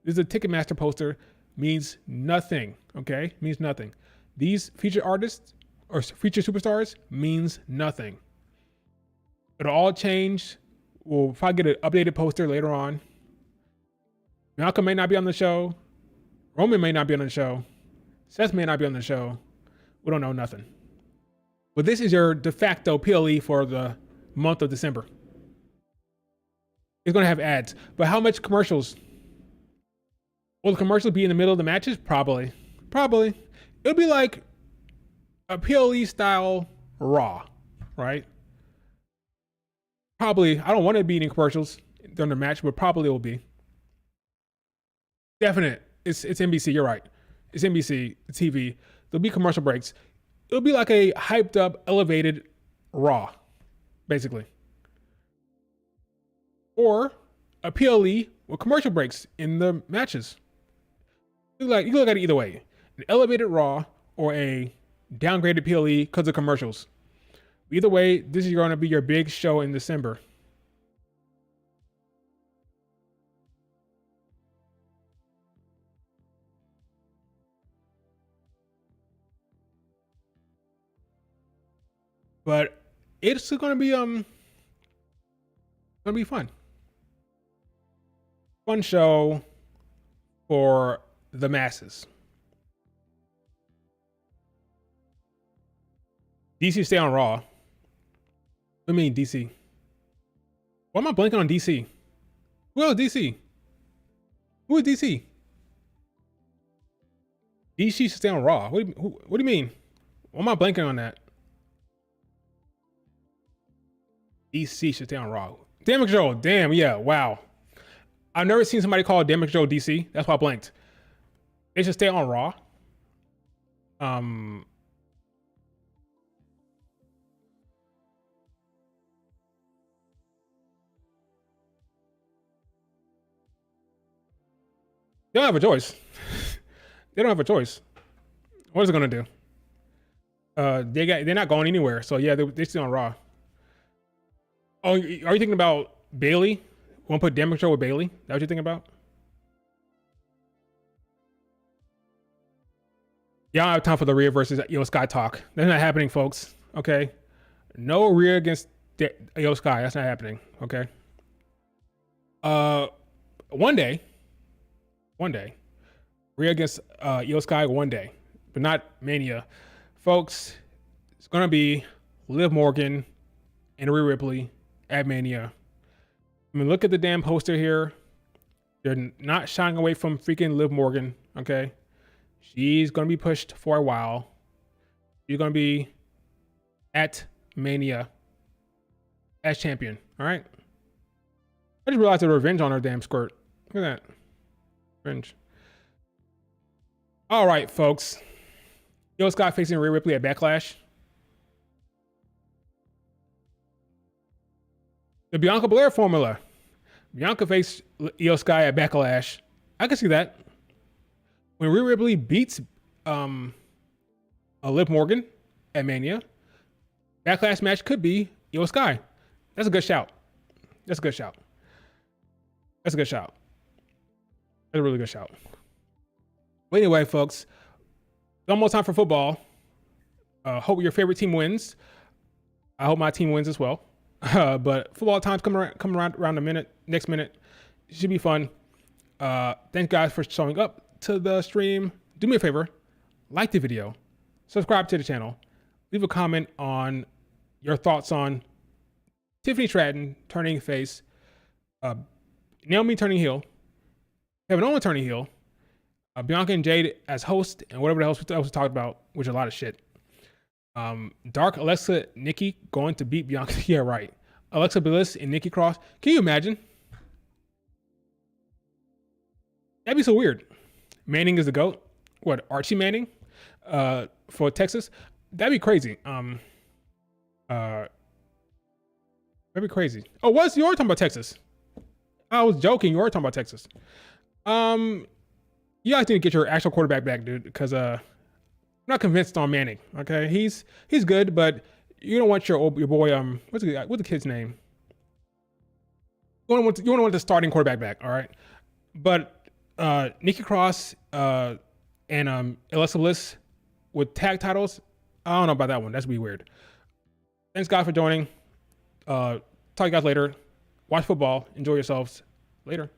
This is a Ticketmaster poster, means nothing. Okay, means nothing. These featured artists or featured superstars means nothing. It'll all change. We'll probably get an updated poster later on. Malcolm may not be on the show. Roman may not be on the show. Seth may not be on the show. We don't know nothing. But this is your de facto PLE for the month of December. It's going to have ads. But how much commercials? Will the commercials be in the middle of the matches? Probably. It'll be like a PLE style Raw, right? Probably. I don't want to be in commercials during the match, but probably it will be. Definite. It's NBC. You're right. It's NBC TV. There'll be commercial breaks. It'll be like a hyped up, elevated Raw, basically. Or a PLE with commercial breaks in the matches. You can look at it either way. An elevated Raw or a downgraded PLE because of commercials. Either way, this is going to be your big show in December. But it's going to be fun. Fun show for the masses. DC stay on Raw. I mean DC. Why am I blanking on DC? Who else DC? Who is DC? DC should stay on Raw. What do you mean? Why am I blanking on that? DC should stay on Raw. Damage Joe. Damn, yeah, wow. I've never seen somebody call Damage Joe DC. That's why I blanked. They should stay on Raw. They don't have a choice. They don't have a choice. What is it gonna do? They're not going anywhere. So yeah, they're still on Raw. Oh, are you thinking about Bailey? Want to put Damage Joe with Bailey? That what you're thinking about? Yeah, I don't have time for the Rhea versus Io Sky talk. That's not happening, folks. Okay, no Rhea against Io Sky. That's not happening. Okay. One day, Rhea against Io Sky one day, but not Mania, folks. It's gonna be Liv Morgan and Rhea Ripley at Mania. I mean, look at the damn poster here. They're not shying away from freaking Liv Morgan. Okay. She's going to be pushed for a while. She's going to be at Mania as champion. All right. I just realized the revenge on her damn skirt. Look at that. Revenge. All right, folks. Io Sky facing Rhea Ripley at Backlash. The Bianca Belair formula. Bianca faced Io Sky at Backlash. I can see that. When Rhea Ripley beats Liv Morgan at Mania, Backlash match could be Io Sky. That's a good shout. That's a good shout. That's a good shout. That's a really good shout. But anyway, folks, almost time for football. Hope your favorite team wins. I hope my team wins as well. But football time's coming around a minute. Next minute, it should be fun. Thanks guys for showing up to the stream. Do me a favor, like the video, subscribe to the channel, leave a comment on your thoughts on Tiffany Stratton turning face, Naomi turning heel, Kevin Owens turning heel, Bianca and Jade as host, and whatever else we talked about, which is a lot of shit. Dark Alexa Nikki going to beat Bianca. Yeah, right. Alexa Bliss and Nikki Cross. Can you imagine? That'd be so weird. Manning is the GOAT. What, Archie Manning? For Texas? That'd be crazy. That'd be crazy. Oh, what's you were talking about Texas? I was joking. You were talking about Texas. You guys need to get your actual quarterback back, dude, because I'm not convinced on Manning. Okay, he's good, but you don't want your boy what's the kid's name? You want to want the starting quarterback back, all right? But Nikki Cross and Alexa Bliss with tag titles, I don't know about that one. That's be weird. Thanks guys for joining. Talk to you guys later. Watch football. Enjoy yourselves. Later.